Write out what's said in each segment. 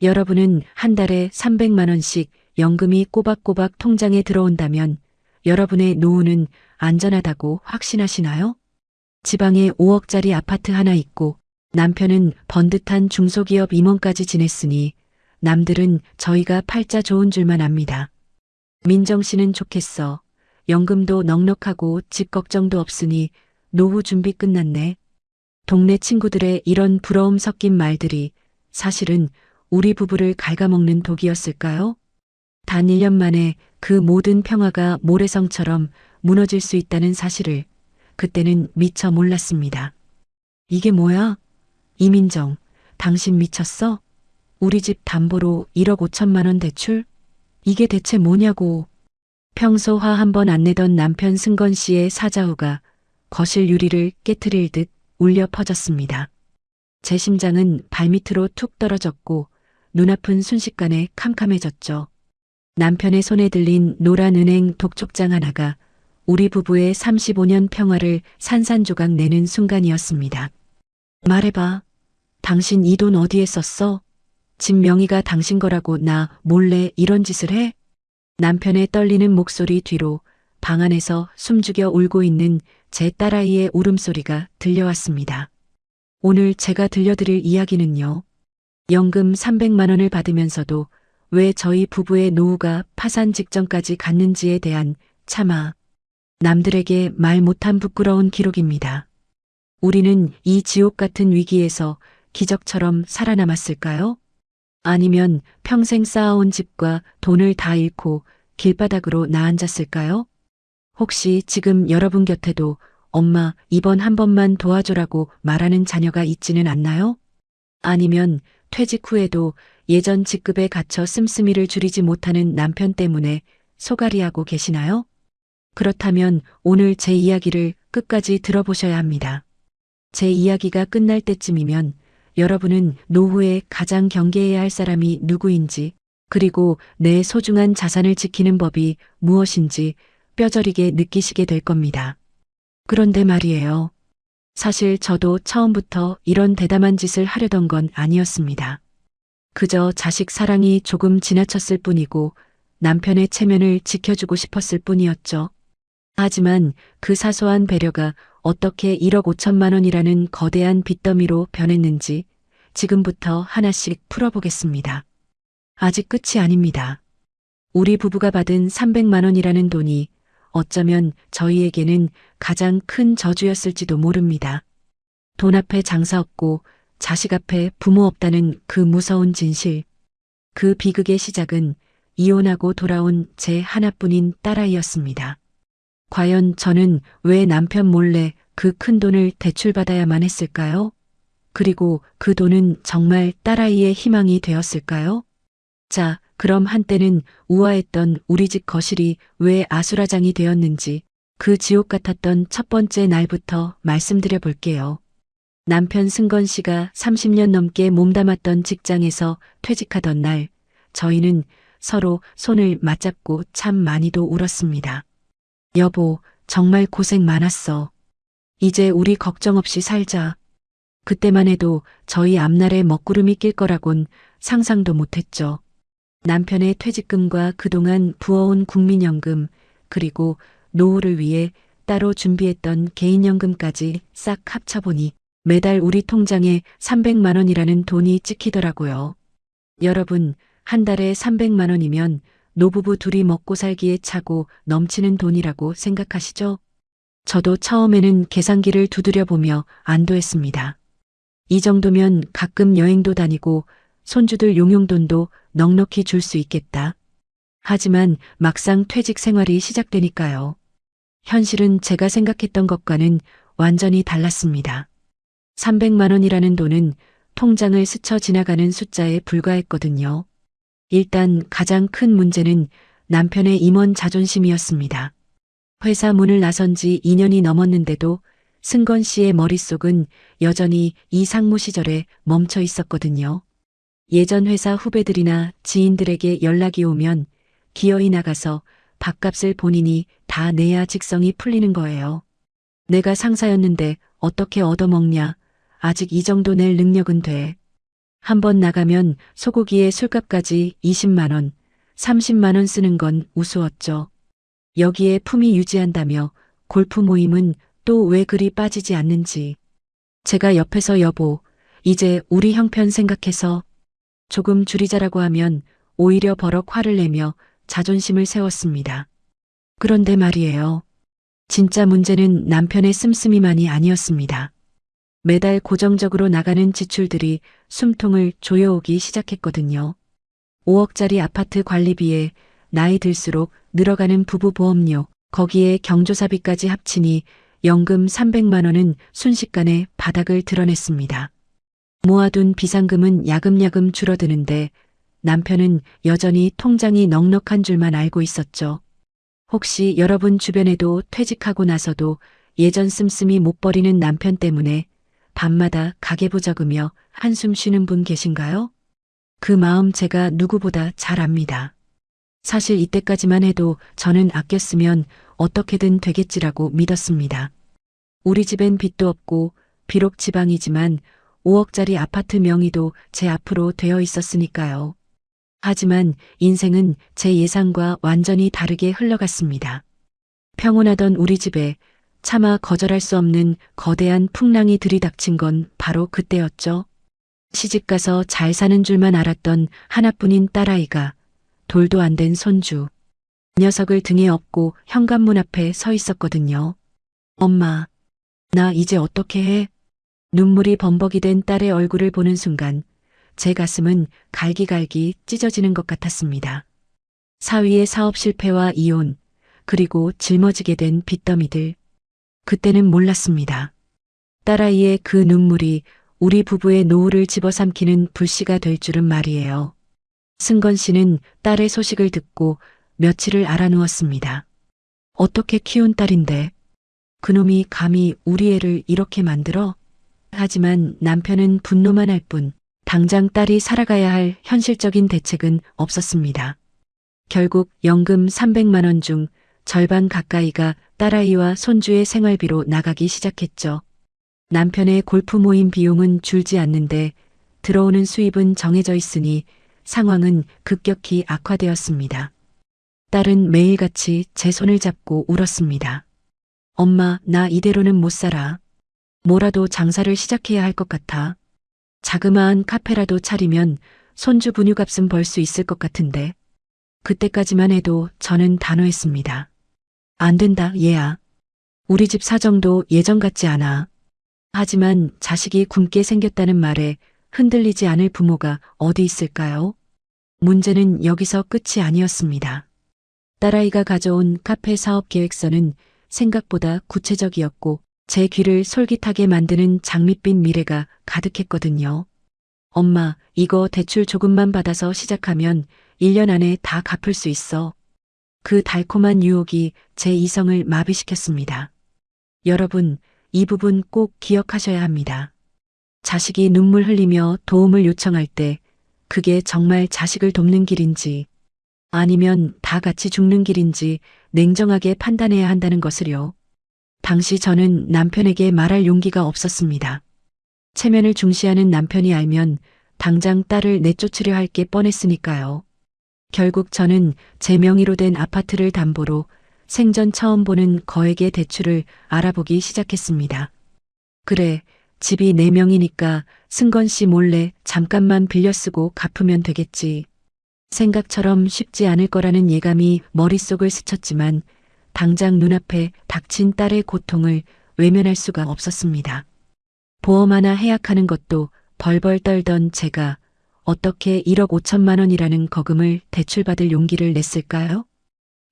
여러분은 한 달에 300만 원씩 연금이 꼬박꼬박 통장에 들어온다면 여러분의 노후는 안전하다고 확신하시나요? 지방에 5억짜리 아파트 하나 있고 남편은 번듯한 중소기업 임원까지 지냈으니 남들은 저희가 팔자 좋은 줄만 압니다. 민정 씨는 좋겠어. 연금도 넉넉하고 집 걱정도 없으니 노후 준비 끝났네. 동네 친구들의 이런 부러움 섞인 말들이 사실은 우리 부부를 갉아먹는 독이었을까요? 단 1년 만에 그 모든 평화가 모래성처럼 무너질 수 있다는 사실을 그때는 미처 몰랐습니다. 이게 뭐야? 이민정, 당신 미쳤어? 우리 집 담보로 1억 5천만 원 대출? 이게 대체 뭐냐고. 평소 화 한 번 안 내던 남편 승건 씨의 사자후가 거실 유리를 깨트릴 듯 울려 퍼졌습니다. 제 심장은 발밑으로 툭 떨어졌고 눈앞은 순식간에 캄캄해졌죠. 남편의 손에 들린 노란 은행 독촉장 하나가 우리 부부의 35년 평화를 산산조각 내는 순간이었습니다. 말해봐. 당신 이 돈 어디에 썼어? 집 명의가 당신 거라고 나 몰래 이런 짓을 해? 남편의 떨리는 목소리 뒤로 방 안에서 숨죽여 울고 있는 제 딸아이의 울음소리가 들려왔습니다. 오늘 제가 들려드릴 이야기는요. 연금 300만 원을 받으면서도 왜 저희 부부의 노후가 파산 직전까지 갔는지에 대한 차마 남들에게 말 못한 부끄러운 기록입니다. 우리는 이 지옥 같은 위기에서 기적처럼 살아남았을까요? 아니면 평생 쌓아온 집과 돈을 다 잃고 길바닥으로 나앉았을까요? 혹시 지금 여러분 곁에도 엄마 이번 한 번만 도와줘라고 말하는 자녀가 있지는 않나요? 아니면 퇴직 후에도 예전 직급에 갇혀 씀씀이를 줄이지 못하는 남편 때문에 소갈이하고 계시나요? 그렇다면 오늘 제 이야기를 끝까지 들어보셔야 합니다. 제 이야기가 끝날 때쯤이면 여러분은 노후에 가장 경계해야 할 사람이 누구인지, 그리고 내 소중한 자산을 지키는 법이 무엇인지 뼈저리게 느끼시게 될 겁니다. 그런데 말이에요. 사실 저도 처음부터 이런 대담한 짓을 하려던 건 아니었습니다. 그저 자식 사랑이 조금 지나쳤을 뿐이고 남편의 체면을 지켜주고 싶었을 뿐이었죠. 하지만 그 사소한 배려가 어떻게 1억 5천만 원이라는 거대한 빚더미로 변했는지 지금부터 하나씩 풀어보겠습니다. 아직 끝이 아닙니다. 우리 부부가 받은 300만 원이라는 돈이 어쩌면 저희에게는 가장 큰 저주였을지도 모릅니다. 돈 앞에 장사 없고 자식 앞에 부모 없다는 그 무서운 진실. 그 비극의 시작은 이혼하고 돌아온 제 하나뿐인 딸아이였습니다. 과연 저는 왜 남편 몰래 그 큰 돈을 대출받아야만 했을까요? 그리고 그 돈은 정말 딸아이의 희망이 되었을까요? 자, 그럼 한때는 우아했던 우리 집 거실이 왜 아수라장이 되었는지 그 지옥 같았던 첫 번째 날부터 말씀드려 볼게요. 남편 승건 씨가 30년 넘게 몸담았던 직장에서 퇴직하던 날, 저희는 서로 손을 맞잡고 참 많이도 울었습니다. 여보, 정말 고생 많았어. 이제 우리 걱정 없이 살자. 그때만 해도 저희 앞날에 먹구름이 낄 거라곤 상상도 못했죠. 남편의 퇴직금과 그동안 부어온 국민연금, 그리고 노후를 위해 따로 준비했던 개인연금까지 싹 합쳐보니 매달 우리 통장에 300만 원이라는 돈이 찍히더라고요. 여러분, 한 달에 300만 원이면 노부부 둘이 먹고 살기에 차고 넘치는 돈이라고 생각하시죠? 저도 처음에는 계산기를 두드려보며 안도했습니다. 이 정도면 가끔 여행도 다니고 손주들 용용돈도 넉넉히 줄 수 있겠다. 하지만 막상 퇴직 생활이 시작되니까요. 현실은 제가 생각했던 것과는 완전히 달랐습니다. 300만 원이라는 돈은 통장을 스쳐 지나가는 숫자에 불과했거든요. 일단 가장 큰 문제는 남편의 임원 자존심이었습니다. 회사 문을 나선 지 2년이 넘었는데도 승건 씨의 머릿속은 여전히 이 상무 시절에 멈춰 있었거든요. 예전 회사 후배들이나 지인들에게 연락이 오면 기어이 나가서 밥값을 본인이 다 내야 직성이 풀리는 거예요. 내가 상사였는데 어떻게 얻어먹냐. 아직 이 정도 낼 능력은 돼. 한 번 나가면 소고기에 술값까지 20만 원, 30만 원 쓰는 건 우스웠죠. 여기에 품위 유지한다며 골프 모임은 또 왜 그리 빠지지 않는지. 제가 옆에서 여보, 이제 우리 형편 생각해서 조금 줄이자라고 하면 오히려 버럭 화를 내며 자존심을 세웠습니다. 그런데 말이에요. 진짜 문제는 남편의 씀씀이만이 아니었습니다. 매달 고정적으로 나가는 지출들이 숨통을 조여오기 시작했거든요. 5억짜리 아파트 관리비에 나이 들수록 늘어가는 부부 보험료, 거기에 경조사비까지 합치니 연금 300만 원은 순식간에 바닥을 드러냈습니다. 모아둔 비상금은 야금야금 줄어드는데 남편은 여전히 통장이 넉넉한 줄만 알고 있었죠. 혹시 여러분 주변에도 퇴직하고 나서도 예전 씀씀이 못 버리는 남편 때문에 밤마다 가계부 적으며 한숨 쉬는 분 계신가요? 그 마음 제가 누구보다 잘 압니다. 사실 이때까지만 해도 저는 아꼈으면 어떻게든 되겠지라고 믿었습니다. 우리 집엔 빚도 없고 비록 지방이지만 5억짜리 아파트 명의도 제 앞으로 되어 있었으니까요. 하지만 인생은 제 예상과 완전히 다르게 흘러갔습니다. 평온하던 우리 집에 차마 거절할 수 없는 거대한 풍랑이 들이닥친 건 바로 그때였죠. 시집가서 잘 사는 줄만 알았던 하나뿐인 딸아이가 돌도 안 된 손주. 녀석을 등에 업고 현관문 앞에 서 있었거든요. 엄마, 나 이제 어떻게 해? 눈물이 범벅이 된 딸의 얼굴을 보는 순간 제 가슴은 갈기갈기 찢어지는 것 같았습니다. 사위의 사업 실패와 이혼, 그리고 짊어지게 된 빚더미들. 그때는 몰랐습니다. 딸아이의 그 눈물이 우리 부부의 노후를 집어삼키는 불씨가 될 줄은 말이에요. 승건 씨는 딸의 소식을 듣고 며칠을 알아누웠습니다. 어떻게 키운 딸인데 그놈이 감히 우리 애를 이렇게 만들어? 하지만 남편은 분노만 할 뿐 당장 딸이 살아가야 할 현실적인 대책은 없었습니다. 결국 연금 300만 원 중 절반 가까이가 딸아이와 손주의 생활비로 나가기 시작했죠. 남편의 골프 모임 비용은 줄지 않는데 들어오는 수입은 정해져 있으니 상황은 급격히 악화되었습니다. 딸은 매일같이 제 손을 잡고 울었습니다. 엄마, 나 이대로는 못 살아. 뭐라도 장사를 시작해야 할 것 같아. 자그마한 카페라도 차리면 손주 분유값은 벌 수 있을 것 같은데. 그때까지만 해도 저는 단호했습니다. 안 된다, 얘야. 우리 집 사정도 예전 같지 않아. 하지만 자식이 굶게 생겼다는 말에 흔들리지 않을 부모가 어디 있을까요? 문제는 여기서 끝이 아니었습니다. 딸아이가 가져온 카페 사업 계획서는 생각보다 구체적이었고 제 귀를 솔깃하게 만드는 장밋빛 미래가 가득했거든요. 엄마, 이거 대출 조금만 받아서 시작하면 1년 안에 다 갚을 수 있어. 그 달콤한 유혹이 제 이성을 마비시켰습니다. 여러분, 이 부분 꼭 기억하셔야 합니다. 자식이 눈물 흘리며 도움을 요청할 때 그게 정말 자식을 돕는 길인지 아니면 다 같이 죽는 길인지 냉정하게 판단해야 한다는 것을요. 당시 저는 남편에게 말할 용기가 없었습니다. 체면을 중시하는 남편이 알면 당장 딸을 내쫓으려 할 게 뻔했으니까요. 결국 저는 제 명의로 된 아파트를 담보로 생전 처음 보는 거액의 대출을 알아보기 시작했습니다. 그래, 집이 4명이니까 승건 씨 몰래 잠깐만 빌려 쓰고 갚으면 되겠지. 생각처럼 쉽지 않을 거라는 예감이 머릿속을 스쳤지만 당장 눈앞에 닥친 딸의 고통을 외면할 수가 없었습니다. 보험 하나 해약하는 것도 벌벌 떨던 제가 어떻게 1억 5천만 원이라는 거금을 대출받을 용기를 냈을까요?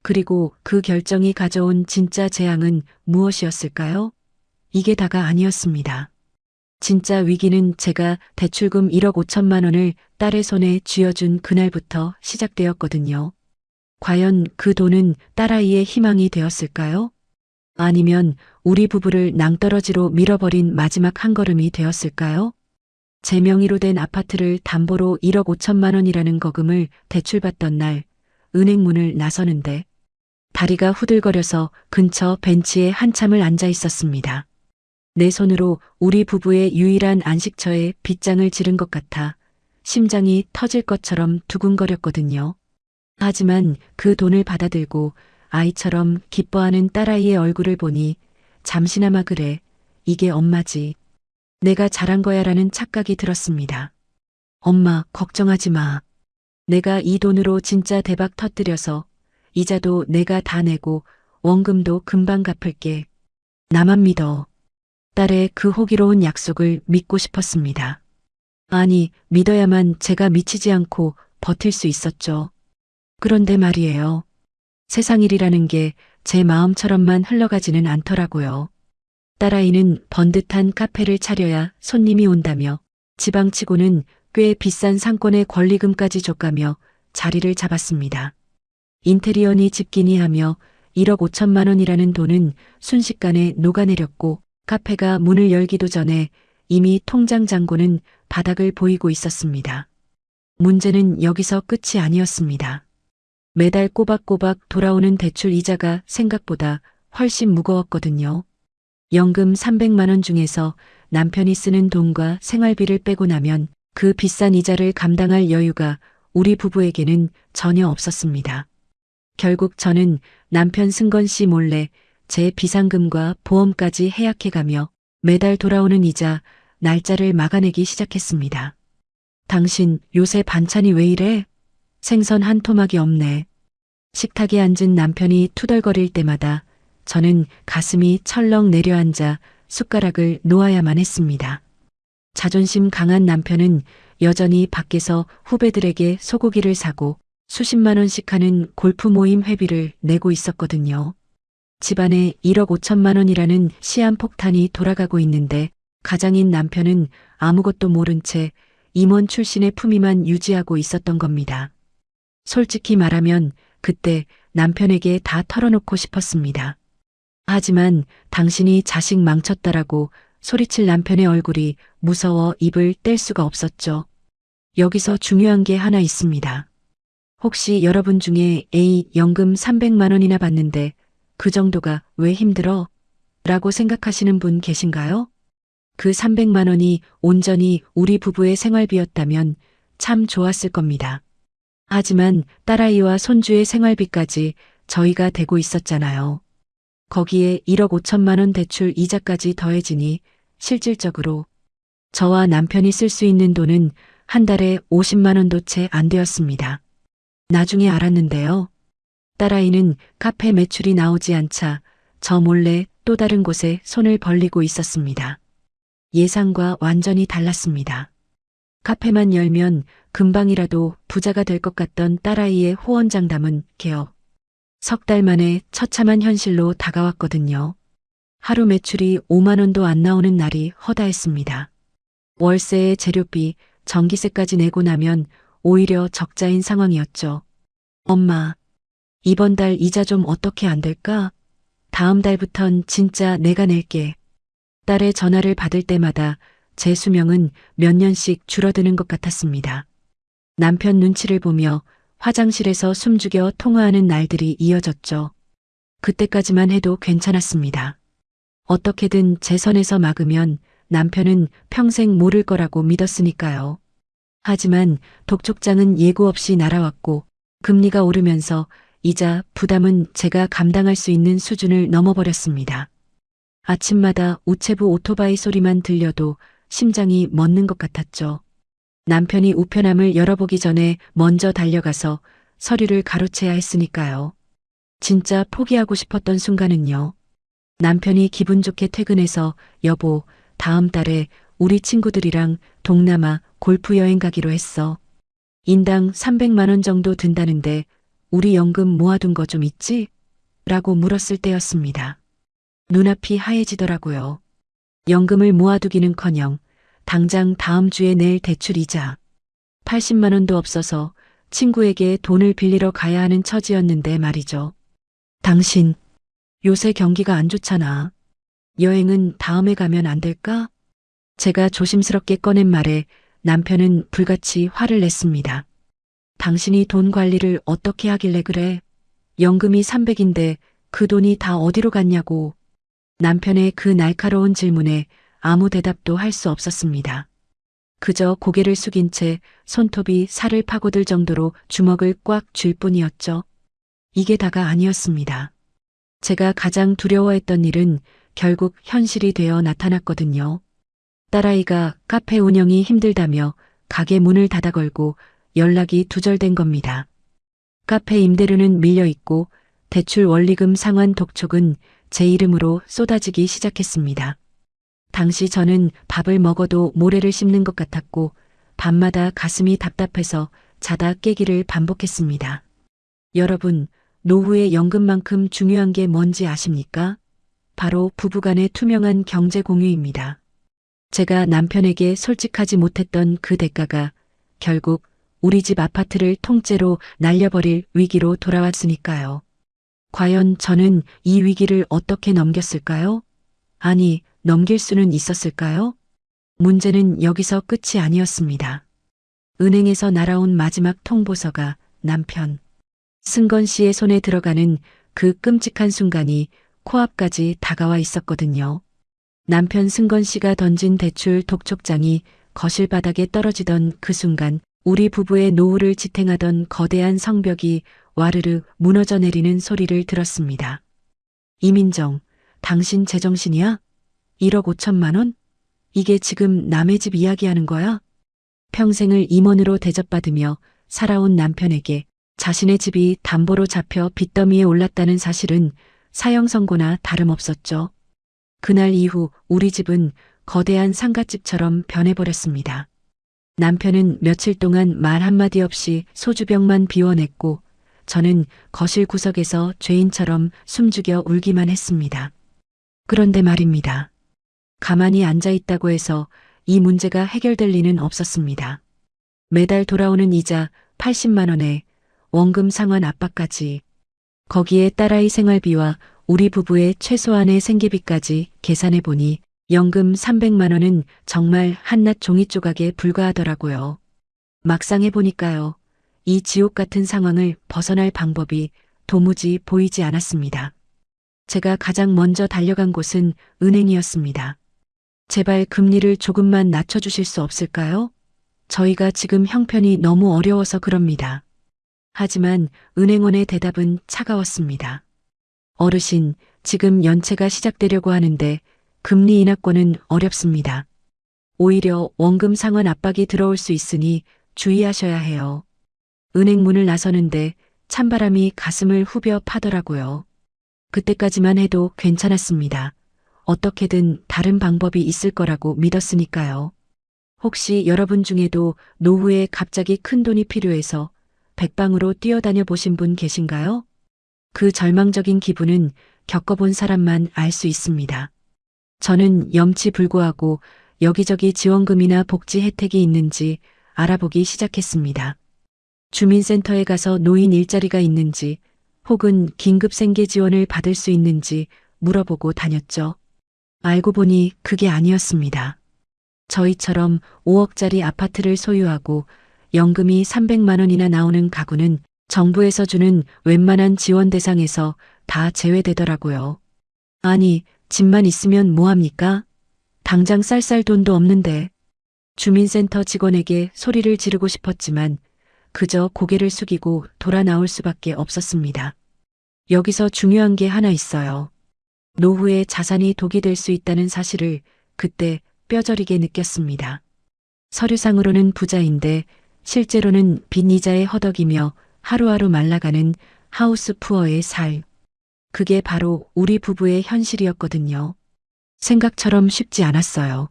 그리고 그 결정이 가져온 진짜 재앙은 무엇이었을까요? 이게 다가 아니었습니다. 진짜 위기는 제가 대출금 1억 5천만 원을 딸의 손에 쥐어준 그날부터 시작되었거든요. 과연 그 돈은 딸아이의 희망이 되었을까요? 아니면 우리 부부를 낭떠러지로 밀어버린 마지막 한 걸음이 되었을까요? 제 명의로 된 아파트를 담보로 1억 5천만 원이라는 거금을 대출받던 날 은행 문을 나서는데 다리가 후들거려서 근처 벤치에 한참을 앉아 있었습니다. 내 손으로 우리 부부의 유일한 안식처에 빗장을 지른 것 같아 심장이 터질 것처럼 두근거렸거든요. 하지만 그 돈을 받아들고 아이처럼 기뻐하는 딸아이의 얼굴을 보니 잠시나마 그래, 이게 엄마지. 내가 잘한 거야라는 착각이 들었습니다. 엄마, 걱정하지 마. 내가 이 돈으로 진짜 대박 터뜨려서 이자도 내가 다 내고 원금도 금방 갚을게. 나만 믿어. 딸의 그 호기로운 약속을 믿고 싶었습니다. 아니, 믿어야만 제가 미치지 않고 버틸 수 있었죠. 그런데 말이에요. 세상 일이라는 게 제 마음처럼만 흘러가지는 않더라고요. 딸아이는 번듯한 카페를 차려야 손님이 온다며 지방치고는 꽤 비싼 상권의 권리금까지 줬가며 자리를 잡았습니다. 인테리어니 집기니 하며 1억 5천만 원이라는 돈은 순식간에 녹아내렸고 카페가 문을 열기도 전에 이미 통장 잔고는 바닥을 보이고 있었습니다. 문제는 여기서 끝이 아니었습니다. 매달 꼬박꼬박 돌아오는 대출 이자가 생각보다 훨씬 무거웠거든요. 연금 300만 원 중에서 남편이 쓰는 돈과 생활비를 빼고 나면 그 비싼 이자를 감당할 여유가 우리 부부에게는 전혀 없었습니다. 결국 저는 남편 승건 씨 몰래 제 비상금과 보험까지 해약해가며 매달 돌아오는 이자, 날짜를 막아내기 시작했습니다. 당신 요새 반찬이 왜 이래? 생선 한 토막이 없네. 식탁에 앉은 남편이 투덜거릴 때마다 저는 가슴이 철렁 내려앉아 숟가락을 놓아야만 했습니다. 자존심 강한 남편은 여전히 밖에서 후배들에게 소고기를 사고 수십만 원씩 하는 골프 모임 회비를 내고 있었거든요. 집안에 1억 5천만 원이라는 시한폭탄이 돌아가고 있는데 가장인 남편은 아무것도 모른 채 임원 출신의 품위만 유지하고 있었던 겁니다. 솔직히 말하면 그때 남편에게 다 털어놓고 싶었습니다. 하지만 당신이 자식 망쳤다라고 소리칠 남편의 얼굴이 무서워 입을 뗄 수가 없었죠. 여기서 중요한 게 하나 있습니다. 혹시 여러분 중에 A 연금 300만 원이나 받는데 그 정도가 왜 힘들어? 라고 생각하시는 분 계신가요? 그 300만 원이 온전히 우리 부부의 생활비였다면 참 좋았을 겁니다. 하지만 딸아이와 손주의 생활비까지 저희가 대고 있었잖아요. 거기에 1억 5천만 원 대출 이자까지 더해지니 실질적으로 저와 남편이 쓸 수 있는 돈은 한 달에 50만 원도 채 안 되었습니다. 나중에 알았는데요. 딸아이는 카페 매출이 나오지 않자 저 몰래 또 다른 곳에 손을 벌리고 있었습니다. 예상과 완전히 달랐습니다. 카페만 열면 금방이라도 부자가 될 것 같던 딸아이의 호언장담은 개업. 석 달 만에 처참한 현실로 다가왔거든요. 하루 매출이 5만 원도 안 나오는 날이 허다했습니다. 월세에 재료비, 전기세까지 내고 나면 오히려 적자인 상황이었죠. 엄마, 이번 달 이자 좀 어떻게 안 될까? 다음 달부턴 진짜 내가 낼게. 딸의 전화를 받을 때마다 제 수명은 몇 년씩 줄어드는 것 같았습니다. 남편 눈치를 보며 화장실에서 숨죽여 통화하는 날들이 이어졌죠. 그때까지만 해도 괜찮았습니다. 어떻게든 제 선에서 막으면 남편은 평생 모를 거라고 믿었으니까요. 하지만 독촉장은 예고 없이 날아왔고 금리가 오르면서 이자 부담은 제가 감당할 수 있는 수준을 넘어버렸습니다. 아침마다 우체부 오토바이 소리만 들려도 심장이 멎는 것 같았죠. 남편이 우편함을 열어보기 전에 먼저 달려가서 서류를 가로채야 했으니까요. 진짜 포기하고 싶었던 순간은요. 남편이 기분 좋게 퇴근해서 여보, 다음 달에 우리 친구들이랑 동남아 골프 여행 가기로 했어. 인당 300만 원 정도 든다는데 우리 연금 모아둔 거 좀 있지? 라고 물었을 때였습니다. 눈앞이 하얘지더라고요. 연금을 모아두기는커녕 당장 다음 주에 낼 대출이자 80만 원도 없어서 친구에게 돈을 빌리러 가야 하는 처지였는데 말이죠. 당신, 요새 경기가 안 좋잖아. 여행은 다음에 가면 안 될까? 제가 조심스럽게 꺼낸 말에 남편은 불같이 화를 냈습니다. 당신이 돈 관리를 어떻게 하길래 그래? 연금이 300인데 그 돈이 다 어디로 갔냐고. 남편의 그 날카로운 질문에 아무 대답도 할 수 없었습니다. 그저 고개를 숙인 채 손톱이 살을 파고들 정도로 주먹을 꽉 쥘 뿐이었죠. 이게 다가 아니었습니다. 제가 가장 두려워했던 일은 결국 현실이 되어 나타났거든요. 딸아이가 카페 운영이 힘들다며 가게 문을 닫아 걸고 연락이 두절된 겁니다. 카페 임대료는 밀려 있고 대출 원리금 상환 독촉은 제 이름으로 쏟아지기 시작했습니다. 당시 저는 밥을 먹어도 모래를 씹는 것 같았고 밤마다 가슴이 답답해서 자다 깨기를 반복했습니다. 여러분, 노후의 연금만큼 중요한 게 뭔지 아십니까? 바로 부부간의 투명한 경제 공유입니다. 제가 남편에게 솔직하지 못했던 그 대가가 결국 우리 집 아파트를 통째로 날려버릴 위기로 돌아왔으니까요. 과연 저는 이 위기를 어떻게 넘겼을까요? 아니, 넘길 수는 있었을까요? 문제는 여기서 끝이 아니었습니다. 은행에서 날아온 마지막 통보서가 남편 승건 씨의 손에 들어가는 그 끔찍한 순간이 코앞까지 다가와 있었거든요. 남편 승건 씨가 던진 대출 독촉장이 거실 바닥에 떨어지던 그 순간 우리 부부의 노후를 지탱하던 거대한 성벽이 와르르 무너져 내리는 소리를 들었습니다. 이민정, 당신 제정신이야? 1억 5천만 원? 이게 지금 남의 집 이야기하는 거야? 평생을 임원으로 대접받으며 살아온 남편에게 자신의 집이 담보로 잡혀 빚더미에 올랐다는 사실은 사형 선고나 다름없었죠. 그날 이후 우리 집은 거대한 상갓집처럼 변해버렸습니다. 남편은 며칠 동안 말 한마디 없이 소주병만 비워냈고 저는 거실 구석에서 죄인처럼 숨죽여 울기만 했습니다. 그런데 말입니다. 가만히 앉아 있다고 해서 이 문제가 해결될 리는 없었습니다. 매달 돌아오는 이자 80만 원에 원금 상환 압박까지, 거기에 딸아이 생활비와 우리 부부의 최소한의 생계비까지 계산해 보니 연금 300만 원은 정말 한낱 종이 조각에 불과하더라고요. 막상 해보니까요. 이 지옥 같은 상황을 벗어날 방법이 도무지 보이지 않았습니다. 제가 가장 먼저 달려간 곳은 은행이었습니다. 제발 금리를 조금만 낮춰주실 수 없을까요? 저희가 지금 형편이 너무 어려워서 그럽니다. 하지만 은행원의 대답은 차가웠습니다. 어르신, 지금 연체가 시작되려고 하는데 금리 인하권은 어렵습니다. 오히려 원금 상환 압박이 들어올 수 있으니 주의하셔야 해요. 은행 문을 나서는데 찬바람이 가슴을 후벼 파더라고요. 그때까지만 해도 괜찮았습니다. 어떻게든 다른 방법이 있을 거라고 믿었으니까요. 혹시 여러분 중에도 노후에 갑자기 큰 돈이 필요해서 백방으로 뛰어다녀 보신 분 계신가요? 그 절망적인 기분은 겪어본 사람만 알 수 있습니다. 저는 염치불고하고 여기저기 지원금이나 복지 혜택이 있는지 알아보기 시작했습니다. 주민센터에 가서 노인 일자리가 있는지 혹은 긴급 생계 지원을 받을 수 있는지 물어보고 다녔죠. 알고 보니 그게 아니었습니다. 저희처럼 5억짜리 아파트를 소유하고 연금이 300만 원이나 나오는 가구는 정부에서 주는 웬만한 지원 대상에서 다 제외되더라고요. 아니, 집만 있으면 뭐합니까? 당장 쌀쌀 돈도 없는데. 주민센터 직원에게 소리를 지르고 싶었지만 그저 고개를 숙이고 돌아 나올 수밖에 없었습니다. 여기서 중요한 게 하나 있어요. 노후에 자산이 독이 될 수 있다는 사실을 그때 뼈저리게 느꼈습니다. 서류상으로는 부자인데 실제로는 빚 이자에 허덕이며 하루하루 말라가는 하우스 푸어의 삶. 그게 바로 우리 부부의 현실이었거든요. 생각처럼 쉽지 않았어요.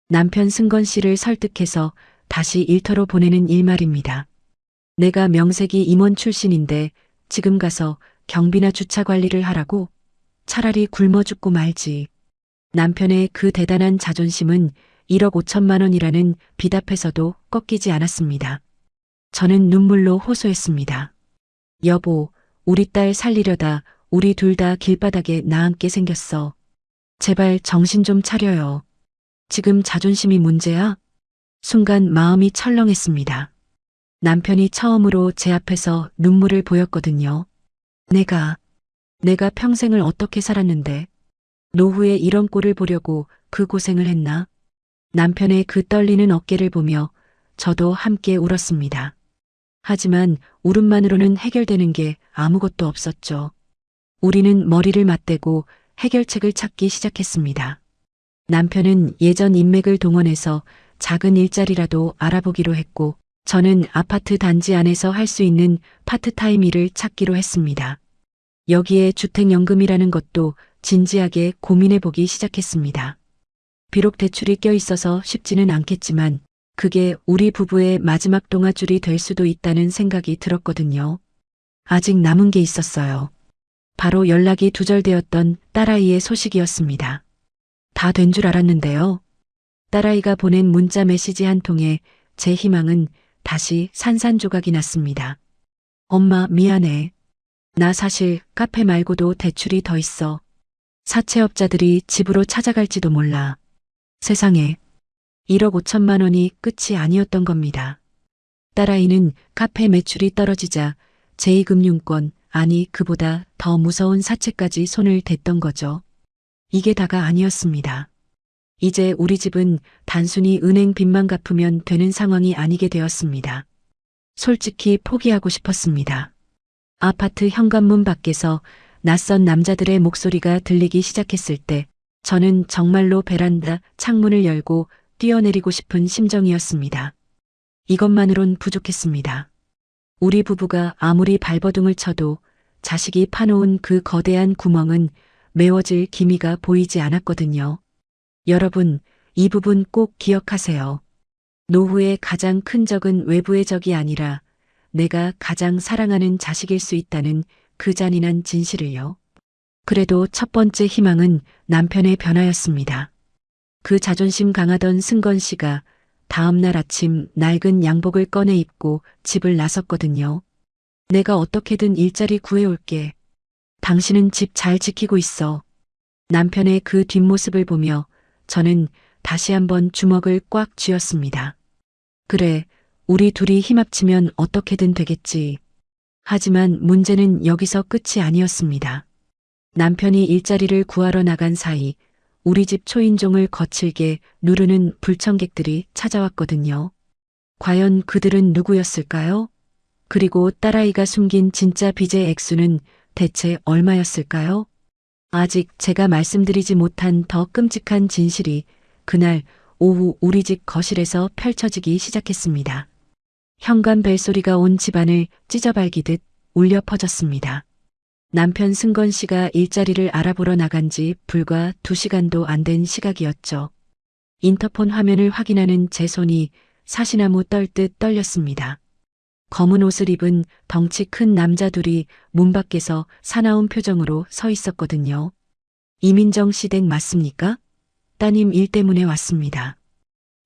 남편 승건 씨를 설득해서 다시 일터로 보내는 일말입니다. 내가 명색이 임원 출신인데 지금 가서 경비나 주차 관리를 하라고? 차라리 굶어 죽고 말지. 남편의 그 대단한 자존심은 1억 5천만 원이라는 빚 앞에서도 꺾이지 않았습니다. 저는 눈물로 호소했습니다. 여보, 우리 딸 살리려다 우리 둘 다 길바닥에 나앉게 생겼어. 제발 정신 좀 차려요. 지금 자존심이 문제야? 순간 마음이 철렁했습니다. 남편이 처음으로 제 앞에서 눈물을 보였거든요. 내가 평생을 어떻게 살았는데 노후에 이런 꼴을 보려고 그 고생을 했나? 남편의 그 떨리는 어깨를 보며 저도 함께 울었습니다. 하지만 울음만으로는 해결되는 게 아무것도 없었죠. 우리는 머리를 맞대고 해결책을 찾기 시작했습니다. 남편은 예전 인맥을 동원해서 작은 일자리라도 알아보기로 했고, 저는 아파트 단지 안에서 할 수 있는 파트타임 일을 찾기로 했습니다. 여기에 주택연금이라는 것도 진지하게 고민해 보기 시작했습니다. 비록 대출이 껴있어서 쉽지는 않겠지만 그게 우리 부부의 마지막 동아줄이 될 수도 있다는 생각이 들었거든요. 아직 남은 게 있었어요. 바로 연락이 두절되었던 딸아이의 소식이었습니다. 다 된 줄 알았는데요. 딸아이가 보낸 문자 메시지 한 통에 제 희망은 다시 산산조각이 났습니다. 엄마, 미안해. 나 사실 카페 말고도 대출이 더 있어. 사채업자들이 집으로 찾아갈지도 몰라. 세상에. 1억 5천만 원이 끝이 아니었던 겁니다. 딸아이는 카페 매출이 떨어지자 제2금융권, 아니 그보다 더 무서운 사채까지 손을 댔던 거죠. 이게 다가 아니었습니다. 이제 우리 집은 단순히 은행 빚만 갚으면 되는 상황이 아니게 되었습니다. 솔직히 포기하고 싶었습니다. 아파트 현관문 밖에서 낯선 남자들의 목소리가 들리기 시작했을 때 저는 정말로 베란다 창문을 열고 뛰어내리고 싶은 심정이었습니다. 이것만으론 부족했습니다. 우리 부부가 아무리 발버둥을 쳐도 자식이 파놓은 그 거대한 구멍은 메워질 기미가 보이지 않았거든요. 여러분, 이 부분 꼭 기억하세요. 노후의 가장 큰 적은 외부의 적이 아니라 내가 가장 사랑하는 자식일 수 있다는 그 잔인한 진실을요. 그래도 첫 번째 희망은 남편의 변화였습니다. 그 자존심 강하던 승건 씨가 다음 날 아침 낡은 양복을 꺼내 입고 집을 나섰거든요. 내가 어떻게든 일자리 구해올게. 당신은 집 잘 지키고 있어. 남편의 그 뒷모습을 보며 저는 다시 한번 주먹을 꽉 쥐었습니다. 그래, 우리 둘이 힘 합치면 어떻게든 되겠지. 하지만 문제는 여기서 끝이 아니었습니다. 남편이 일자리를 구하러 나간 사이 우리 집 초인종을 거칠게 누르는 불청객들이 찾아왔거든요. 과연 그들은 누구였을까요? 그리고 딸아이가 숨긴 진짜 빚의 액수는 대체 얼마였을까요? 아직 제가 말씀드리지 못한 더 끔찍한 진실이 그날 오후 우리 집 거실에서 펼쳐지기 시작했습니다. 현관 벨소리가 온 집안을 찢어발기듯 울려 퍼졌습니다. 남편 승건 씨가 일자리를 알아보러 나간 지 불과 2시간도 안 된 시각이었죠. 인터폰 화면을 확인하는 제 손이 사시나무 떨듯 떨렸습니다. 검은 옷을 입은 덩치 큰 남자 둘이 문 밖에서 사나운 표정으로 서 있었거든요. 이민정 씨 댁 맞습니까? 따님 일 때문에 왔습니다.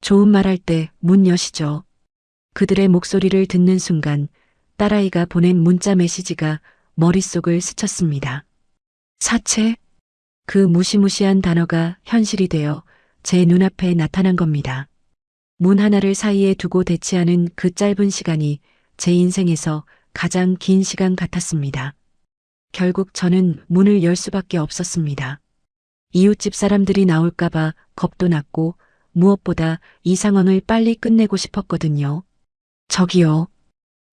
좋은 말 할 때 문 여시죠. 그들의 목소리를 듣는 순간 딸아이가 보낸 문자 메시지가 머릿속을 스쳤습니다. 사채? 그 무시무시한 단어가 현실이 되어 제 눈앞에 나타난 겁니다. 문 하나를 사이에 두고 대치하는 그 짧은 시간이 제 인생에서 가장 긴 시간 같았습니다. 결국 저는 문을 열 수밖에 없었습니다. 이웃집 사람들이 나올까봐 겁도 났고 무엇보다 이 상황을 빨리 끝내고 싶었거든요. 저기요.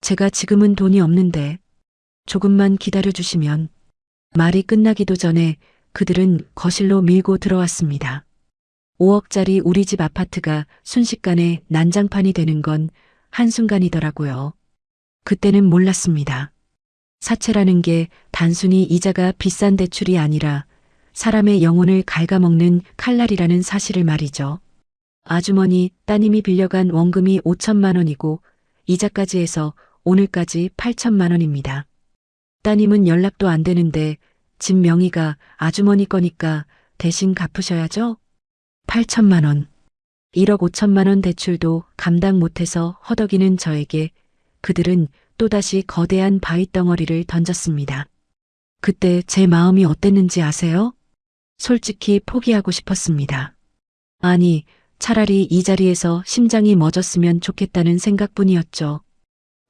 제가 지금은 돈이 없는데 조금만 기다려주시면. 말이 끝나기도 전에 그들은 거실로 밀고 들어왔습니다. 5억짜리 우리 집 아파트가 순식간에 난장판이 되는 건 한순간이더라고요. 그때는 몰랐습니다. 사채라는 게 단순히 이자가 비싼 대출이 아니라 사람의 영혼을 갉아먹는 칼날이라는 사실을 말이죠. 아주머니, 따님이 빌려간 원금이 5천만 원이고 이자까지 해서 오늘까지 8천만 원입니다. 따님은 연락도 안 되는데 집 명의가 아주머니 거니까 대신 갚으셔야죠? 8천만 원. 1억 5천만 원 대출도 감당 못해서 허덕이는 저에게 그들은 또다시 거대한 바위덩어리를 던졌습니다. 그때 제 마음이 어땠는지 아세요? 솔직히 포기하고 싶었습니다. 아니, 차라리 이 자리에서 심장이 멎었으면 좋겠다는 생각뿐이었죠.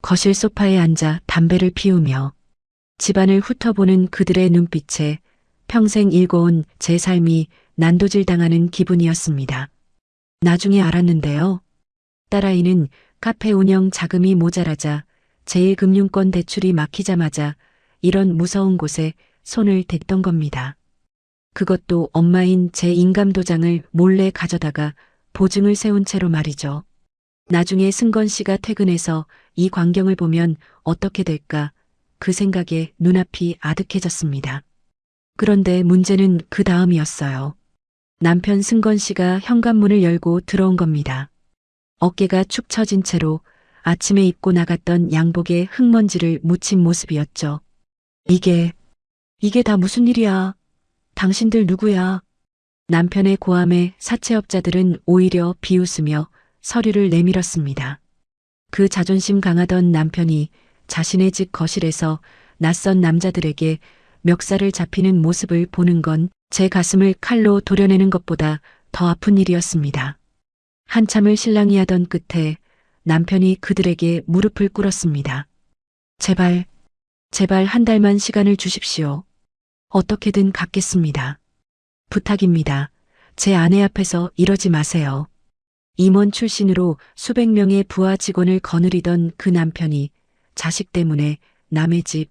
거실 소파에 앉아 담배를 피우며 집안을 훑어보는 그들의 눈빛에 평생 일궈온 제 삶이 난도질 당하는 기분이었습니다. 나중에 알았는데요. 딸아이는 카페 운영 자금이 모자라자 제1금융권 대출이 막히자마자 이런 무서운 곳에 손을 댔던 겁니다. 그것도 엄마인 제 인감도장을 몰래 가져다가 보증을 세운 채로 말이죠. 나중에 승건 씨가 퇴근해서 이 광경을 보면 어떻게 될까 그 생각에 눈앞이 아득해졌습니다. 그런데 문제는 그 다음이었어요. 남편 승건 씨가 현관문을 열고 들어온 겁니다. 어깨가 축 처진 채로 아침에 입고 나갔던 양복에 흙먼지를 묻힌 모습이었죠. 이게 다 무슨 일이야? 당신들 누구야? 남편의 고함에 사채업자들은 오히려 비웃으며 서류를 내밀었습니다. 그 자존심 강하던 남편이 자신의 집 거실에서 낯선 남자들에게 멱살을 잡히는 모습을 보는 건 제 가슴을 칼로 도려내는 것보다 더 아픈 일이었습니다. 한참을 실랑이 하던 끝에 남편이 그들에게 무릎을 꿇었습니다. 제발 한 달만 시간을 주십시오. 어떻게든 갚겠습니다. 부탁입니다. 제 아내 앞에서 이러지 마세요. 임원 출신으로 수백 명의 부하 직원을 거느리던 그 남편이 자식 때문에 남의 집,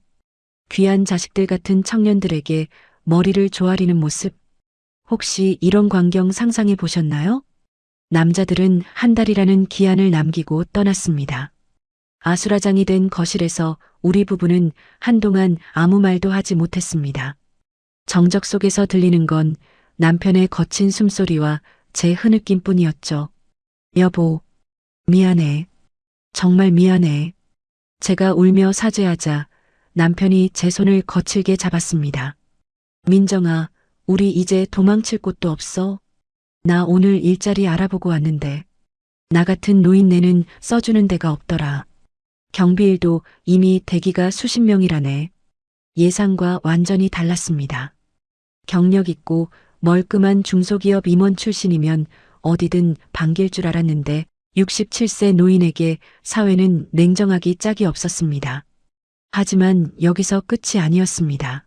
귀한 자식들 같은 청년들에게 머리를 조아리는 모습. 혹시 이런 광경 상상해 보셨나요? 남자들은 한 달이라는 기한을 남기고 떠났습니다. 아수라장이 된 거실에서 우리 부부는 한동안 아무 말도 하지 못했습니다. 정적 속에서 들리는 건 남편의 거친 숨소리와 제 흐느낌뿐이었죠. 여보, 미안해. 정말 미안해. 제가 울며 사죄하자 남편이 제 손을 거칠게 잡았습니다. 민정아, 우리 이제 도망칠 곳도 없어. 나 오늘 일자리 알아보고 왔는데 나 같은 노인네는 써주는 데가 없더라. 경비일도 이미 대기가 수십 명이라네. 예상과 완전히 달랐습니다. 경력 있고 멀끔한 중소기업 임원 출신이면 어디든 반길 줄 알았는데 67세 노인에게 사회는 냉정하기 짝이 없었습니다. 하지만 여기서 끝이 아니었습니다.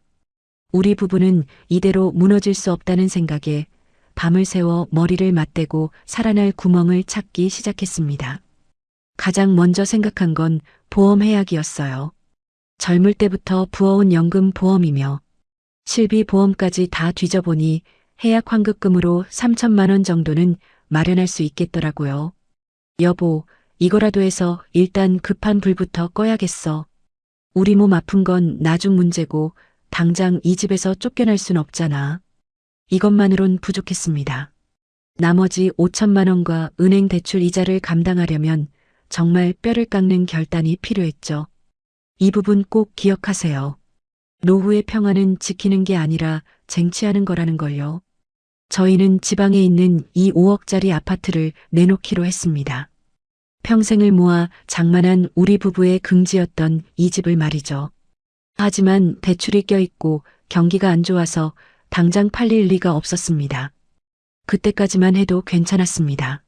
우리 부부는 이대로 무너질 수 없다는 생각에 밤을 새워 머리를 맞대고 살아날 구멍을 찾기 시작했습니다. 가장 먼저 생각한 건 보험 해약이었어요. 젊을 때부터 부어온 연금 보험이며 실비 보험까지 다 뒤져보니 해약 환급금으로 3천만 원 정도는 마련할 수 있겠더라고요. 여보, 이거라도 해서 일단 급한 불부터 꺼야겠어. 우리 몸 아픈 건 나중 문제고 당장 이 집에서 쫓겨날 순 없잖아. 이것만으론 부족했습니다. 나머지 5천만 원과 은행 대출 이자를 감당하려면 정말 뼈를 깎는 결단이 필요했죠. 이 부분 꼭 기억하세요. 노후의 평화는 지키는 게 아니라 쟁취하는 거라는 걸요. 저희는 지방에 있는 이 5억짜리 아파트를 내놓기로 했습니다. 평생을 모아 장만한 우리 부부의 긍지였던 이 집을 말이죠. 하지만 대출이 껴있고 경기가 안 좋아서 당장 팔릴 리가 없었습니다. 그때까지만 해도 괜찮았습니다.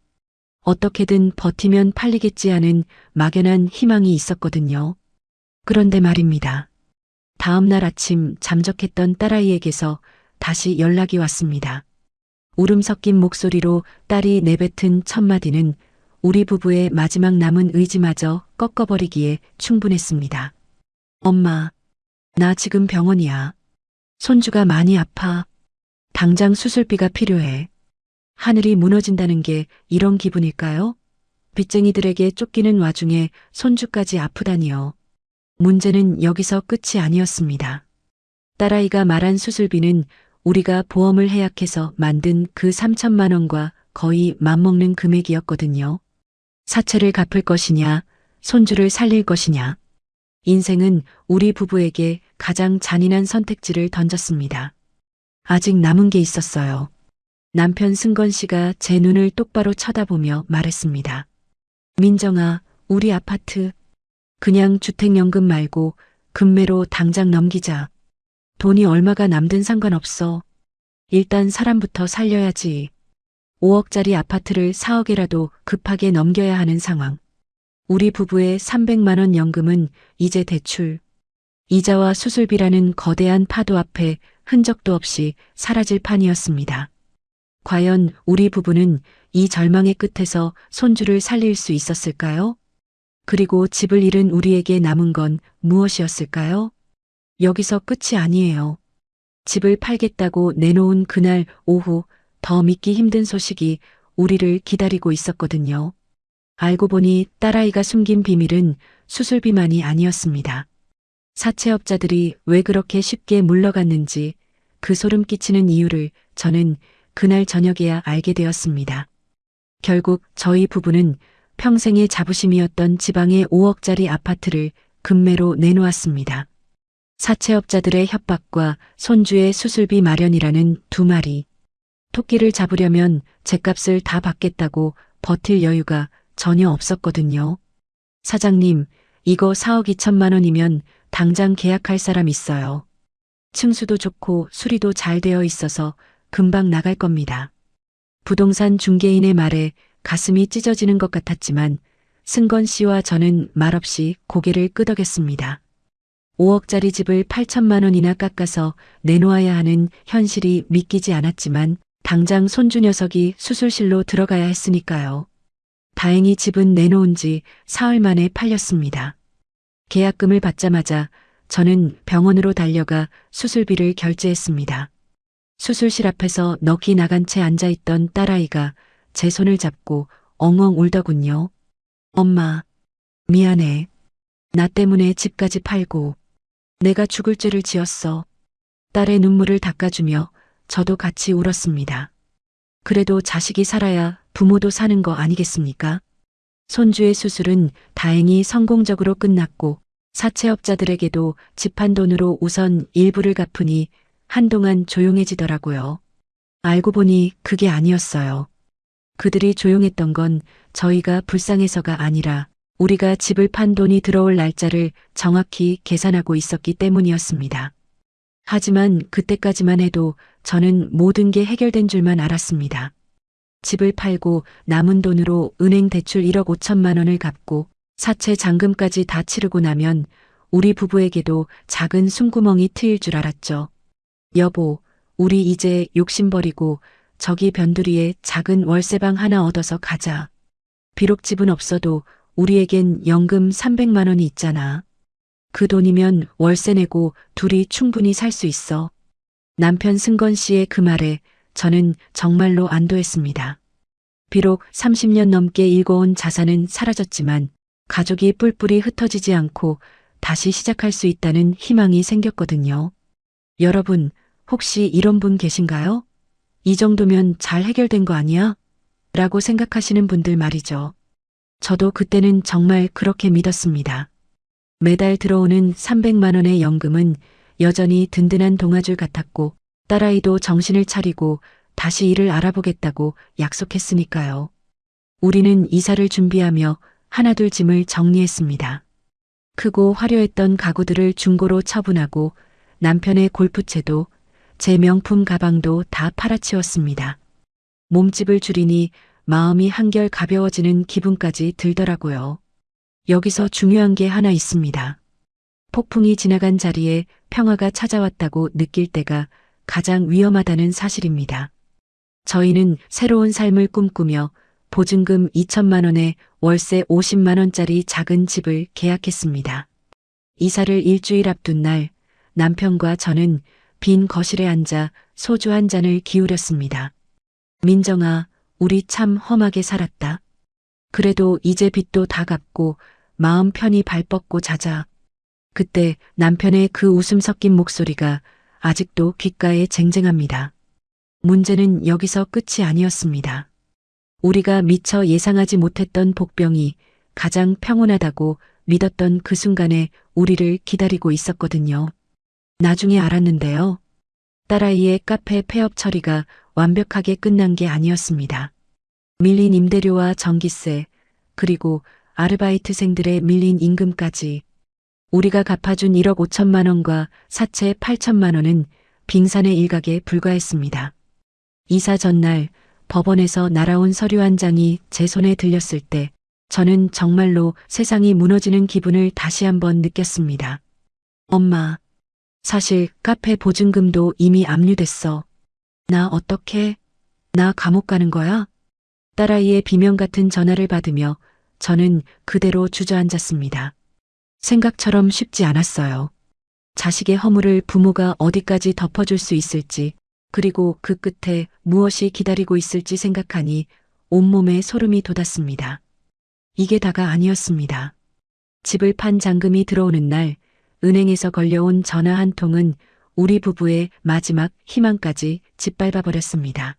어떻게든 버티면 팔리겠지 하는 막연한 희망이 있었거든요. 그런데 말입니다. 다음 날 아침 잠적했던 딸아이에게서 다시 연락이 왔습니다. 울음 섞인 목소리로 딸이 내뱉은 첫마디는 우리 부부의 마지막 남은 의지마저 꺾어버리기에 충분했습니다. 엄마, 나 지금 병원이야. 손주가 많이 아파. 당장 수술비가 필요해. 하늘이 무너진다는 게 이런 기분일까요? 빚쟁이들에게 쫓기는 와중에 손주까지 아프다니요. 문제는 여기서 끝이 아니었습니다. 딸아이가 말한 수술비는 우리가 보험을 해약해서 만든 그 3천만 원과 거의 맞먹는 금액이었거든요. 사채를 갚을 것이냐, 손주를 살릴 것이냐. 인생은 우리 부부에게 가장 잔인한 선택지를 던졌습니다. 아직 남은 게 있었어요. 남편 승건 씨가 제 눈을 똑바로 쳐다보며 말했습니다. 민정아, 우리 아파트 그냥 주택연금 말고 금매로 당장 넘기자. 돈이 얼마가 남든 상관없어. 일단 사람부터 살려야지. 5억짜리 아파트를 4억에라도 급하게 넘겨야 하는 상황. 우리 부부의 300만 원 연금은 이제 대출, 이자와 수술비라는 거대한 파도 앞에 흔적도 없이 사라질 판이었습니다. 과연 우리 부부는 이 절망의 끝에서 손주를 살릴 수 있었을까요? 그리고 집을 잃은 우리에게 남은 건 무엇이었을까요? 여기서 끝이 아니에요. 집을 팔겠다고 내놓은 그날 오후 더 믿기 힘든 소식이 우리를 기다리고 있었거든요. 알고 보니 딸아이가 숨긴 비밀은 수술비만이 아니었습니다. 사채업자들이 왜 그렇게 쉽게 물러갔는지 그 소름 끼치는 이유를 저는 그날 저녁에야 알게 되었습니다. 결국 저희 부부는 평생의 자부심이었던 지방의 5억짜리 아파트를 금매로 내놓았습니다. 사채업자들의 협박과 손주의 수술비 마련이라는 두 마리. 토끼를 잡으려면 죗값을 다 받겠다고 버틸 여유가 전혀 없었거든요. 사장님, 이거 4억 2천만 원이면 당장 계약할 사람 있어요. 층수도 좋고 수리도 잘 되어 있어서 금방 나갈 겁니다. 부동산 중개인의 말에 가슴이 찢어지는 것 같았지만 승건 씨와 저는 말없이 고개를 끄덕였습니다. 5억짜리 집을 8천만 원이나 깎아서 내놓아야 하는 현실이 믿기지 않았지만 당장 손주 녀석이 수술실로 들어가야 했으니까요. 다행히 집은 내놓은 지 사흘 만에 팔렸습니다. 계약금을 받자마자 저는 병원으로 달려가 수술비를 결제했습니다. 수술실 앞에서 넋이 나간 채 앉아있던 딸아이가 제 손을 잡고 엉엉 울더군요. 엄마, 미안해. 나 때문에 집까지 팔고 내가 죽을 죄를 지었어. 딸의 눈물을 닦아주며 저도 같이 울었습니다. 그래도 자식이 살아야 부모도 사는 거 아니겠습니까? 손주의 수술은 다행히 성공적으로 끝났고 사채업자들에게도 집한 돈으로 우선 일부를 갚으니 한동안 조용해지더라고요. 알고 보니 그게 아니었어요. 그들이 조용했던 건 저희가 불쌍해서가 아니라 우리가 집을 판 돈이 들어올 날짜를 정확히 계산하고 있었기 때문이었습니다. 하지만 그때까지만 해도 저는 모든 게 해결된 줄만 알았습니다. 집을 팔고 남은 돈으로 은행 대출 1억 5천만 원을 갚고 사채 잔금까지 다 치르고 나면 우리 부부에게도 작은 숨구멍이 트일 줄 알았죠. 여보, 우리 이제 욕심 버리고 저기 변두리에 작은 월세방 하나 얻어서 가자. 비록 집은 없어도 우리에겐 연금 300만 원이 있잖아. 그 돈이면 월세 내고 둘이 충분히 살 수 있어. 남편 승건 씨의 그 말에 저는 정말로 안도했습니다. 비록 30년 넘게 일궈온 자산은 사라졌지만 가족이 뿔뿔이 흩어지지 않고 다시 시작할 수 있다는 희망이 생겼거든요. 여러분, 혹시 이런 분 계신가요? 이 정도면 잘 해결된 거 아니야? 라고 생각하시는 분들 말이죠. 저도 그때는 정말 그렇게 믿었습니다. 매달 들어오는 300만 원의 연금은 여전히 든든한 동아줄 같았고 딸아이도 정신을 차리고 다시 일을 알아보겠다고 약속했으니까요. 우리는 이사를 준비하며 하나둘 짐을 정리했습니다. 크고 화려했던 가구들을 중고로 처분하고 남편의 골프채도 제 명품 가방도 다 팔아치웠습니다. 몸집을 줄이니 마음이 한결 가벼워지는 기분까지 들더라고요. 여기서 중요한 게 하나 있습니다. 폭풍이 지나간 자리에 평화가 찾아왔다고 느낄 때가 가장 위험하다는 사실입니다. 저희는 새로운 삶을 꿈꾸며 보증금 2천만 원에 월세 50만 원짜리 작은 집을 계약했습니다. 이사를 일주일 앞둔 날 남편과 저는 빈 거실에 앉아 소주 한 잔을 기울였습니다. 민정아, 우리 참 험하게 살았다. 그래도 이제 빚도 다 갚고 마음 편히 발 뻗고 자자. 그때 남편의 그 웃음 섞인 목소리가 아직도 귓가에 쟁쟁합니다. 문제는 여기서 끝이 아니었습니다. 우리가 미처 예상하지 못했던 복병이 가장 평온하다고 믿었던 그 순간에 우리를 기다리고 있었거든요. 나중에 알았는데요. 딸아이의 카페 폐업 처리가 완벽하게 끝난 게 아니었습니다. 밀린 임대료와 전기세, 그리고 아르바이트생들의 밀린 임금까지 우리가 갚아준 1억 5천만 원과 사채 8천만 원은 빙산의 일각에 불과했습니다. 이사 전날 법원에서 날아온 서류 한 장이 제 손에 들렸을 때 저는 정말로 세상이 무너지는 기분을 다시 한번 느꼈습니다. 엄마, 사실 카페 보증금도 이미 압류됐어. 나 어떡해? 나 감옥 가는 거야? 딸아이의 비명 같은 전화를 받으며 저는 그대로 주저앉았습니다. 생각처럼 쉽지 않았어요. 자식의 허물을 부모가 어디까지 덮어줄 수 있을지, 그리고 그 끝에 무엇이 기다리고 있을지 생각하니 온몸에 소름이 돋았습니다. 이게 다가 아니었습니다. 집을 판 잔금이 들어오는 날, 은행에서 걸려온 전화 한 통은 우리 부부의 마지막 희망까지 짓밟아 버렸습니다.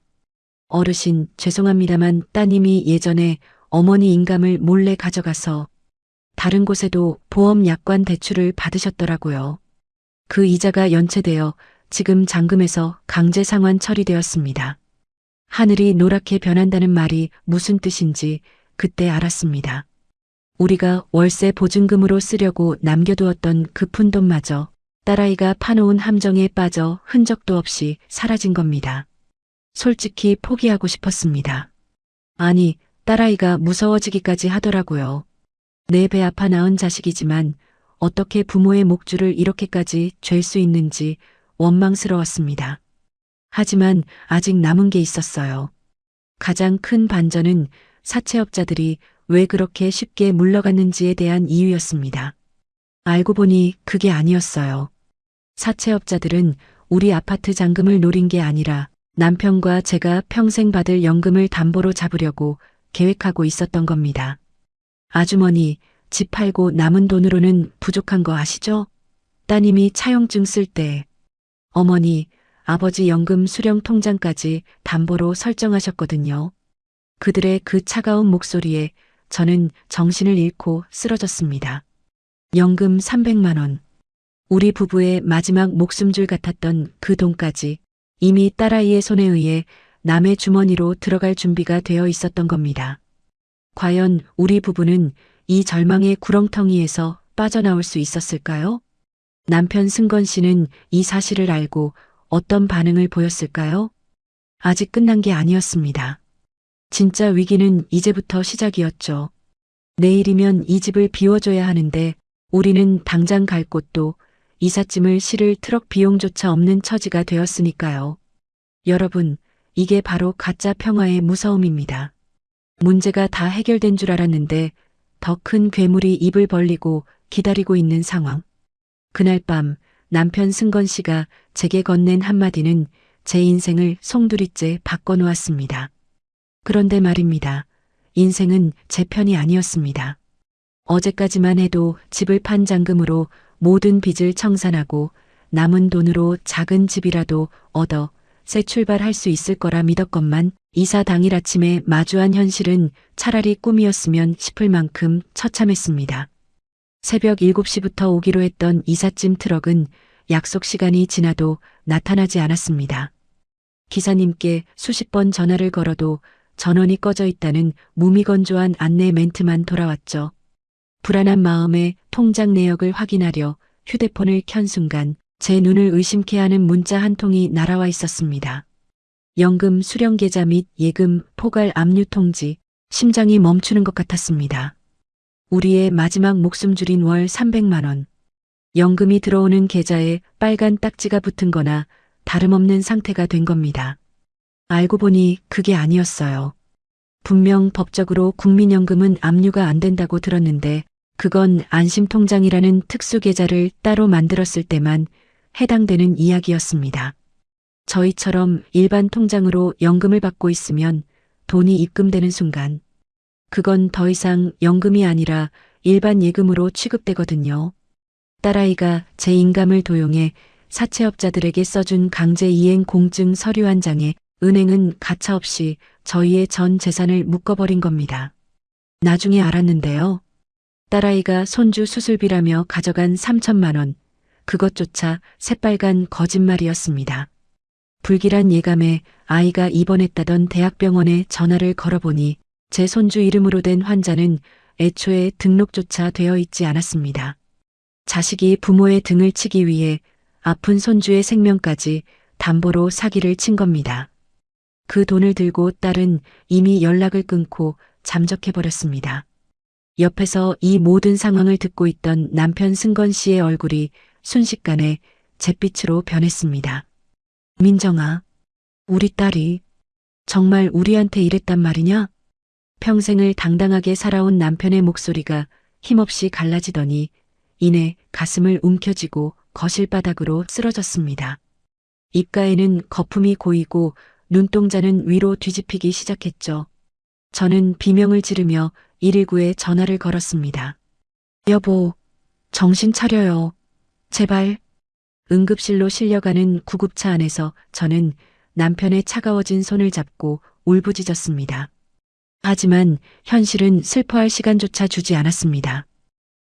어르신, 죄송합니다만 따님이 예전에 어머니 인감을 몰래 가져가서 다른 곳에도 보험 약관 대출을 받으셨더라고요. 그 이자가 연체되어 지금 잔금에서 강제 상환 처리되었습니다. 하늘이 노랗게 변한다는 말이 무슨 뜻인지 그때 알았습니다. 우리가 월세 보증금으로 쓰려고 남겨두었던 그 푼돈마저 딸아이가 파놓은 함정에 빠져 흔적도 없이 사라진 겁니다. 솔직히 포기하고 싶었습니다. 아니, 딸아이가 무서워지기까지 하더라고요. 내 배 아파 낳은 자식이지만 어떻게 부모의 목줄을 이렇게까지 쥘 수 있는지 원망스러웠습니다. 하지만 아직 남은 게 있었어요. 가장 큰 반전은 사채업자들이 왜 그렇게 쉽게 물러갔는지에 대한 이유였습니다. 알고 보니 그게 아니었어요. 사채업자들은 우리 아파트 잔금을 노린 게 아니라 남편과 제가 평생 받을 연금을 담보로 잡으려고 계획하고 있었던 겁니다. 아주머니, 집 팔고 남은 돈으로는 부족한 거 아시죠? 따님이 차용증 쓸 때 어머니, 아버지 연금 수령 통장까지 담보로 설정하셨거든요. 그들의 그 차가운 목소리에 저는 정신을 잃고 쓰러졌습니다. 연금 300만 원. 우리 부부의 마지막 목숨줄 같았던 그 돈까지 이미 딸아이의 손에 의해 남의 주머니로 들어갈 준비가 되어 있었던 겁니다. 과연 우리 부부는 이 절망의 구렁텅이에서 빠져나올 수 있었을까요? 남편 승건 씨는 이 사실을 알고 어떤 반응을 보였을까요? 아직 끝난 게 아니었습니다. 진짜 위기는 이제부터 시작이었죠. 내일이면 이 집을 비워줘야 하는데 우리는 당장 갈 곳도 이삿짐을 실을 트럭 비용조차 없는 처지가 되었으니까요. 여러분, 이게 바로 가짜 평화의 무서움입니다. 문제가 다 해결된 줄 알았는데 더 큰 괴물이 입을 벌리고 기다리고 있는 상황. 그날 밤 남편 승건 씨가 제게 건넨 한마디는 제 인생을 송두리째 바꿔놓았습니다. 그런데 말입니다. 인생은 제 편이 아니었습니다. 어제까지만 해도 집을 판 잔금으로 모든 빚을 청산하고 남은 돈으로 작은 집이라도 얻어 새 출발할 수 있을 거라 믿었건만 이사 당일 아침에 마주한 현실은 차라리 꿈이었으면 싶을 만큼 처참했습니다. 새벽 7시부터 오기로 했던 이삿짐 트럭은 약속 시간이 지나도 나타나지 않았습니다. 기사님께 수십 번 전화를 걸어도 전원이 꺼져 있다는 무미건조한 안내 멘트만 돌아왔죠. 불안한 마음에 통장 내역을 확인하려 휴대폰을 켠 순간 제 눈을 의심케 하는 문자 한 통이 날아와 있었습니다. 연금 수령 계좌 및 예금 포괄 압류 통지. 심장이 멈추는 것 같았습니다. 우리의 마지막 목숨줄인 월 300만 원. 연금이 들어오는 계좌에 빨간 딱지가 붙은 거나 다름없는 상태가 된 겁니다. 알고 보니 그게 아니었어요. 분명 법적으로 국민연금은 압류가 안 된다고 들었는데 그건 안심통장이라는 특수계좌를 따로 만들었을 때만 해당되는 이야기였습니다. 저희처럼 일반 통장으로 연금을 받고 있으면 돈이 입금되는 순간 그건 더 이상 연금이 아니라 일반 예금으로 취급되거든요. 딸아이가 제 인감을 도용해 사채업자들에게 써준 강제이행 공증 서류 한 장에 은행은 가차없이 저희의 전 재산을 묶어버린 겁니다. 나중에 알았는데요. 딸아이가 손주 수술비라며 가져간 3천만 원, 그것조차 새빨간 거짓말이었습니다. 불길한 예감에 아이가 입원했다던 대학병원에 전화를 걸어보니 제 손주 이름으로 된 환자는 애초에 등록조차 되어 있지 않았습니다. 자식이 부모의 등을 치기 위해 아픈 손주의 생명까지 담보로 사기를 친 겁니다. 그 돈을 들고 딸은 이미 연락을 끊고 잠적해버렸습니다. 옆에서 이 모든 상황을 듣고 있던 남편 승건 씨의 얼굴이 순식간에 잿빛으로 변했습니다. 민정아, 우리 딸이 정말 우리한테 이랬단 말이냐? 평생을 당당하게 살아온 남편의 목소리가 힘없이 갈라지더니 이내 가슴을 움켜쥐고 거실 바닥으로 쓰러졌습니다. 입가에는 거품이 고이고 눈동자는 위로 뒤집히기 시작했죠. 저는 비명을 지르며 119에 전화를 걸었습니다. 여보, 정신 차려요. 제발. 응급실로 실려가는 구급차 안에서 저는 남편의 차가워진 손을 잡고 울부짖었습니다. 하지만 현실은 슬퍼할 시간조차 주지 않았습니다.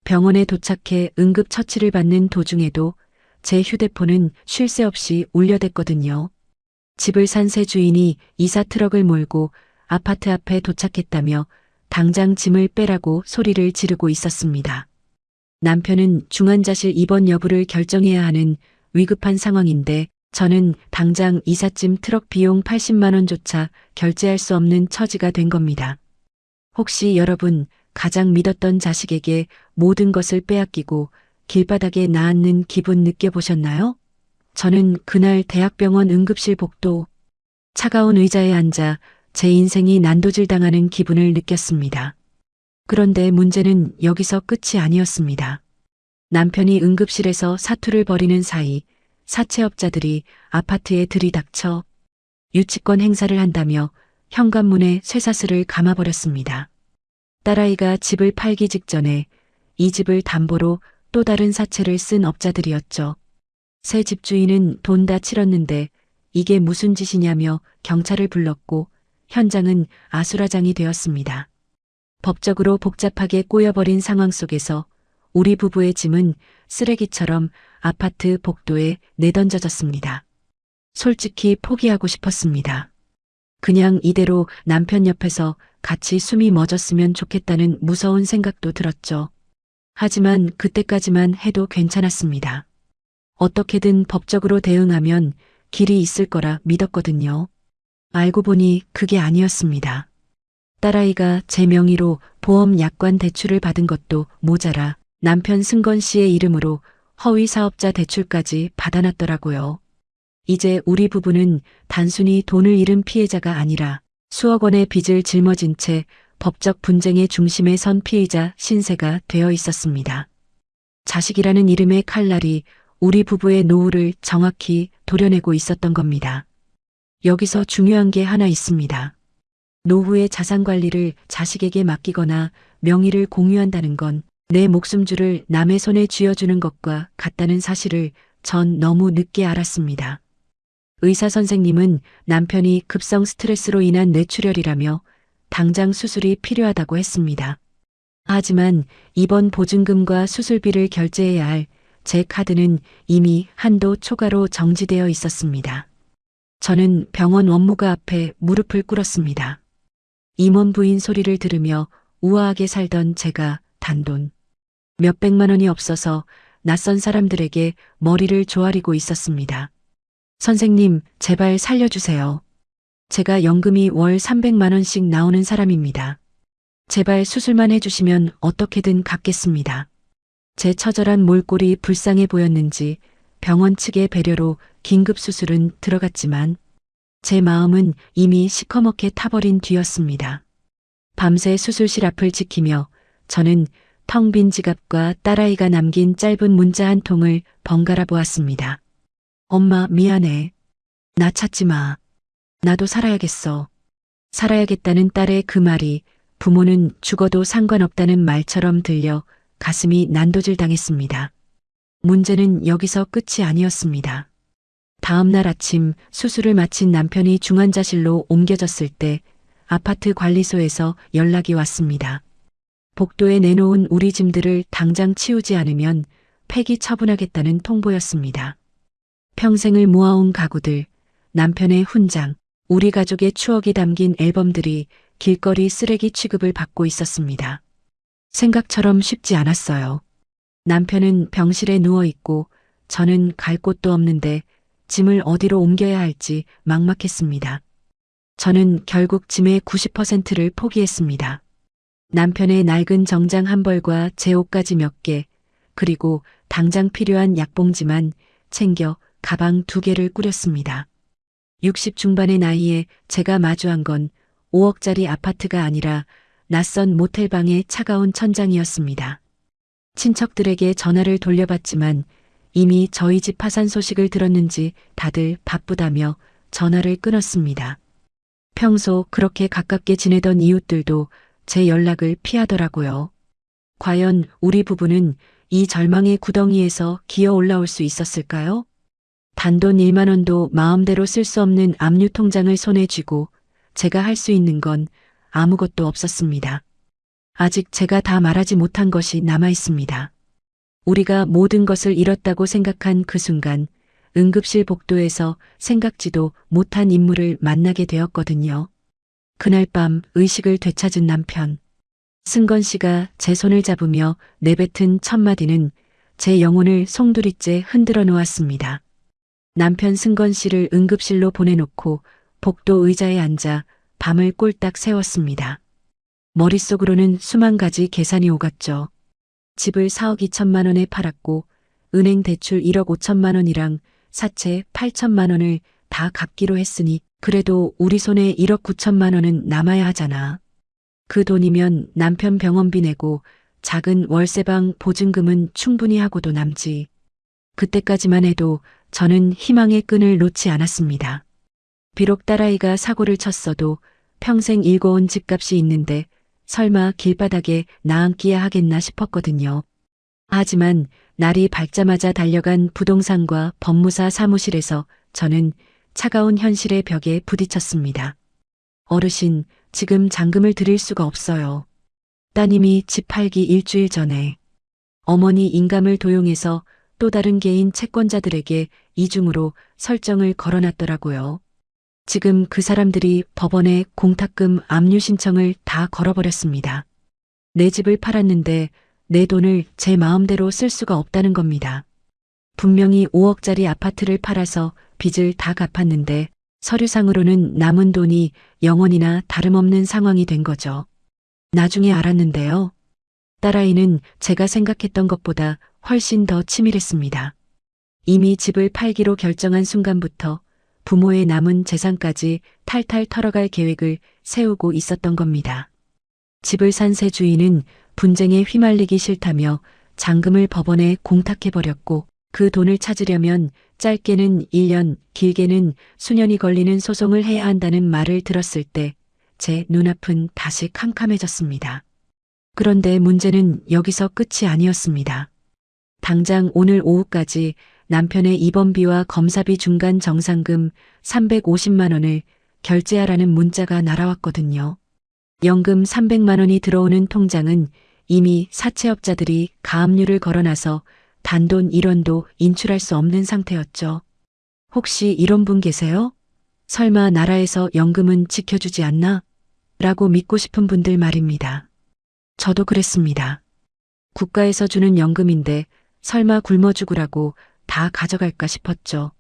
병원에 도착해 응급처치를 받는 도중에도 제 휴대폰은 쉴 새 없이 울려댔거든요. 집을 산 새 주인이 이사 트럭을 몰고 아파트 앞에 도착했다며 당장 짐을 빼라고 소리를 지르고 있었습니다. 남편은 중환자실 입원 여부를 결정해야 하는 위급한 상황인데 저는 당장 이삿짐 트럭 비용 80만 원조차 결제할 수 없는 처지가 된 겁니다. 혹시 여러분 가장 믿었던 자식에게 모든 것을 빼앗기고 길바닥에 나앉는 기분 느껴보셨나요? 저는 그날 대학병원 응급실 복도 차가운 의자에 앉아 제 인생이 난도질당하는 기분을 느꼈습니다. 그런데 문제는 여기서 끝이 아니었습니다. 남편이 응급실에서 사투를 벌이는 사이 사채업자들이 아파트에 들이닥쳐 유치권 행사를 한다며 현관문에 쇠사슬을 감아버렸습니다. 딸아이가 집을 팔기 직전에 이 집을 담보로 또 다른 사채를 쓴 업자들이었죠. 새 집주인은 돈 다 치렀는데 이게 무슨 짓이냐며 경찰을 불렀고 현장은 아수라장이 되었습니다. 법적으로 복잡하게 꼬여버린 상황 속에서 우리 부부의 짐은 쓰레기처럼 아파트 복도에 내던져졌습니다. 솔직히 포기하고 싶었습니다. 그냥 이대로 남편 옆에서 같이 숨이 멎었으면 좋겠다는 무서운 생각도 들었죠. 하지만 그때까지만 해도 괜찮았습니다. 어떻게든 법적으로 대응하면 길이 있을 거라 믿었거든요. 알고 보니 그게 아니었습니다. 딸아이가 제 명의로 보험 약관 대출을 받은 것도 모자라 남편 승건 씨의 이름으로 허위 사업자 대출까지 받아놨더라고요. 이제 우리 부부는 단순히 돈을 잃은 피해자가 아니라 수억 원의 빚을 짊어진 채 법적 분쟁의 중심에 선 피의자 신세가 되어 있었습니다. 자식이라는 이름의 칼날이 우리 부부의 노후를 정확히 도려내고 있었던 겁니다. 여기서 중요한 게 하나 있습니다. 노후의 자산 관리를 자식에게 맡기거나 명의를 공유한다는 건 내 목숨줄을 남의 손에 쥐어주는 것과 같다는 사실을 전 너무 늦게 알았습니다. 의사 선생님은 남편이 급성 스트레스로 인한 뇌출혈이라며 당장 수술이 필요하다고 했습니다. 하지만 입원 보증금과 수술비를 결제해야 할 제 카드는 이미 한도 초과로 정지되어 있었습니다. 저는 병원 원무가 앞에 무릎을 꿇었습니다. 임원 부인 소리를 들으며 우아하게 살던 제가 단돈 몇백만 원이 없어서 낯선 사람들에게 머리를 조아리고 있었습니다. 선생님, 제발 살려주세요. 제가 연금이 월 300만 원씩 나오는 사람입니다. 제발 수술만 해주시면 어떻게든 갚겠습니다. 제 처절한 몰골이 불쌍해 보였는지 병원 측의 배려로 긴급 수술은 들어갔지만 제 마음은 이미 시커멓게 타버린 뒤였습니다. 밤새 수술실 앞을 지키며 저는 텅 빈 지갑과 딸아이가 남긴 짧은 문자 한 통을 번갈아 보았습니다. 엄마 미안해. 나 찾지 마. 나도 살아야겠어. 살아야겠다는 딸의 그 말이 부모는 죽어도 상관없다는 말처럼 들려 가슴이 난도질 당했습니다. 문제는 여기서 끝이 아니었습니다. 다음 날 아침 수술을 마친 남편이 중환자실로 옮겨졌을 때 아파트 관리소에서 연락이 왔습니다. 복도에 내놓은 우리 짐들을 당장 치우지 않으면 폐기 처분하겠다는 통보였습니다. 평생을 모아온 가구들, 남편의 훈장, 우리 가족의 추억이 담긴 앨범들이 길거리 쓰레기 취급을 받고 있었습니다. 생각처럼 쉽지 않았어요. 남편은 병실에 누워있고 저는 갈 곳도 없는데 짐을 어디로 옮겨야 할지 막막했습니다. 저는 결국 짐의 90%를 포기했습니다. 남편의 낡은 정장 한 벌과 제 옷가지 몇 개, 그리고 당장 필요한 약봉지만 챙겨 가방 2개를 꾸렸습니다. 60 중반의 나이에 제가 마주한 건 5억짜리 아파트가 아니라 낯선 모텔방의 차가운 천장이었습니다. 친척들에게 전화를 돌려봤지만 이미 저희 집 파산 소식을 들었는지 다들 바쁘다며 전화를 끊었습니다. 평소 그렇게 가깝게 지내던 이웃들도 제 연락을 피하더라고요. 과연 우리 부부는 이 절망의 구덩이에서 기어 올라올 수 있었을까요? 단돈 1만 원도 마음대로 쓸 수 없는 압류 통장을 손에 쥐고 제가 할 수 있는 건 아무것도 없었습니다. 아직 제가 다 말하지 못한 것이 남아 있습니다. 우리가 모든 것을 잃었다고 생각한 그 순간 응급실 복도에서 생각지도 못한 인물을 만나게 되었거든요. 그날 밤 의식을 되찾은 남편. 승건 씨가 제 손을 잡으며 내뱉은 첫 마디는 제 영혼을 송두리째 흔들어 놓았습니다. 남편 승건 씨를 응급실로 보내놓고 복도 의자에 앉아 밤을 꼴딱 새웠습니다. 머릿속으로는 수만 가지 계산이 오갔죠. 집을 4억 2천만 원에 팔았고 은행 대출 1억 5천만 원이랑 사채 8천만 원을 다 갚기로 했으니 그래도 우리 손에 1억 9천만 원은 남아야 하잖아. 그 돈이면 남편 병원비 내고 작은 월세방 보증금은 충분히 하고도 남지. 그때까지만 해도 저는 희망의 끈을 놓지 않았습니다. 비록 딸아이가 사고를 쳤어도 평생 일궈온 집값이 있는데 설마 길바닥에 나앉기야 하겠나 싶었거든요. 하지만 날이 밝자마자 달려간 부동산과 법무사 사무실에서 저는 차가운 현실의 벽에 부딪혔습니다. 어르신, 지금 잔금을 드릴 수가 없어요. 따님이 집 팔기 일주일 전에 어머니 인감을 도용해서 또 다른 개인 채권자들에게 이중으로 설정을 걸어놨더라고요. 지금 그 사람들이 법원에 공탁금 압류 신청을 다 걸어버렸습니다. 내 집을 팔았는데 내 돈을 제 마음대로 쓸 수가 없다는 겁니다. 분명히 5억짜리 아파트를 팔아서 빚을 다 갚았는데 서류상으로는 남은 돈이 0원이나 다름없는 상황이 된 거죠. 나중에 알았는데요. 딸아이는 제가 생각했던 것보다 훨씬 더 치밀했습니다. 이미 집을 팔기로 결정한 순간부터 부모의 남은 재산까지 탈탈 털어갈 계획을 세우고 있었던 겁니다. 집을 산 새 주인은 분쟁에 휘말리기 싫다며 잔금을 법원에 공탁해버렸고 그 돈을 찾으려면 짧게는 1년, 길게는 수년이 걸리는 소송을 해야 한다는 말을 들었을 때 제 눈앞은 다시 캄캄해졌습니다. 그런데 문제는 여기서 끝이 아니었습니다. 당장 오늘 오후까지 남편의 입원비와 검사비 중간 정상금 350만 원을 결제하라는 문자가 날아왔거든요. 연금 300만 원이 들어오는 통장은 이미 사채업자들이 가압류를 걸어놔서 단돈 1원도 인출할 수 없는 상태였죠. 혹시 이런 분 계세요? 설마 나라에서 연금은 지켜주지 않나? 라고 믿고 싶은 분들 말입니다. 저도 그랬습니다. 국가에서 주는 연금인데 설마 굶어 죽으라고 다 가져갈까 싶었죠.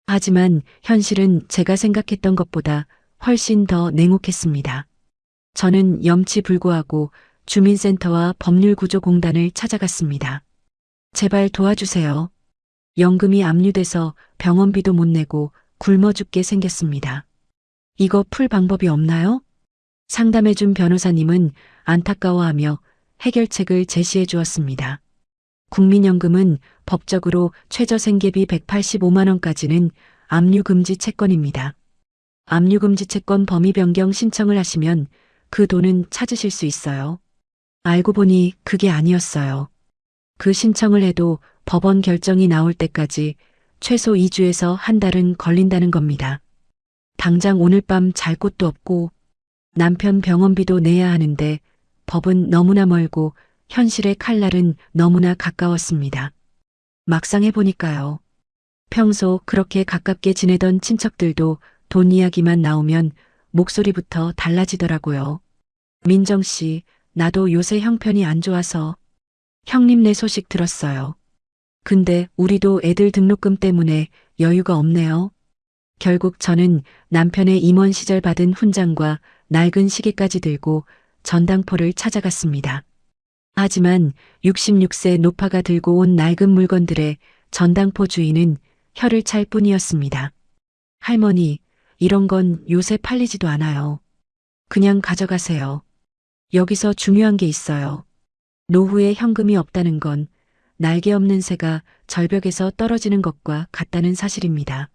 하지만 현실은 제가 생각했던 것보다 훨씬 더 냉혹했습니다. 저는 염치불고하고 주민센터와 법률구조공단을 찾아갔습니다. 제발 도와주세요. 연금이 압류돼서 병원비도 못 내고 굶어 죽게 생겼습니다. 이거 풀 방법이 없나요? 상담해준 변호사님은 안타까워하며 해결책을 제시해 주었습니다. 국민연금은 법적으로 최저생계비 185만 원까지는 압류금지 채권입니다. 압류금지 채권 범위 변경 신청을 하시면 그 돈은 찾으실 수 있어요. 알고 보니 그게 아니었어요. 그 신청을 해도 법원 결정이 나올 때까지 최소 2주에서 한 달은 걸린다는 겁니다. 당장 오늘 밤 잘 곳도 없고 남편 병원비도 내야 하는데 법은 너무나 멀고 현실의 칼날은 너무나 가까웠습니다. 막상 해보니까요. 평소 그렇게 가깝게 지내던 친척들도 돈 이야기만 나오면 목소리부터 달라지더라고요. 민정 씨, 나도 요새 형편이 안 좋아서. 형님네 소식 들었어요. 근데 우리도 애들 등록금 때문에 여유가 없네요. 결국 저는 남편의 임원 시절 받은 훈장과 낡은 시계까지 들고 전당포를 찾아갔습니다. 하지만 66세 노파가 들고 온 낡은 물건들의 전당포 주인은 혀를 찰 뿐이었습니다. 할머니, 이런 건 요새 팔리지도 않아요. 그냥 가져가세요. 여기서 중요한 게 있어요. 노후에 현금이 없다는 건 날개 없는 새가 절벽에서 떨어지는 것과 같다는 사실입니다.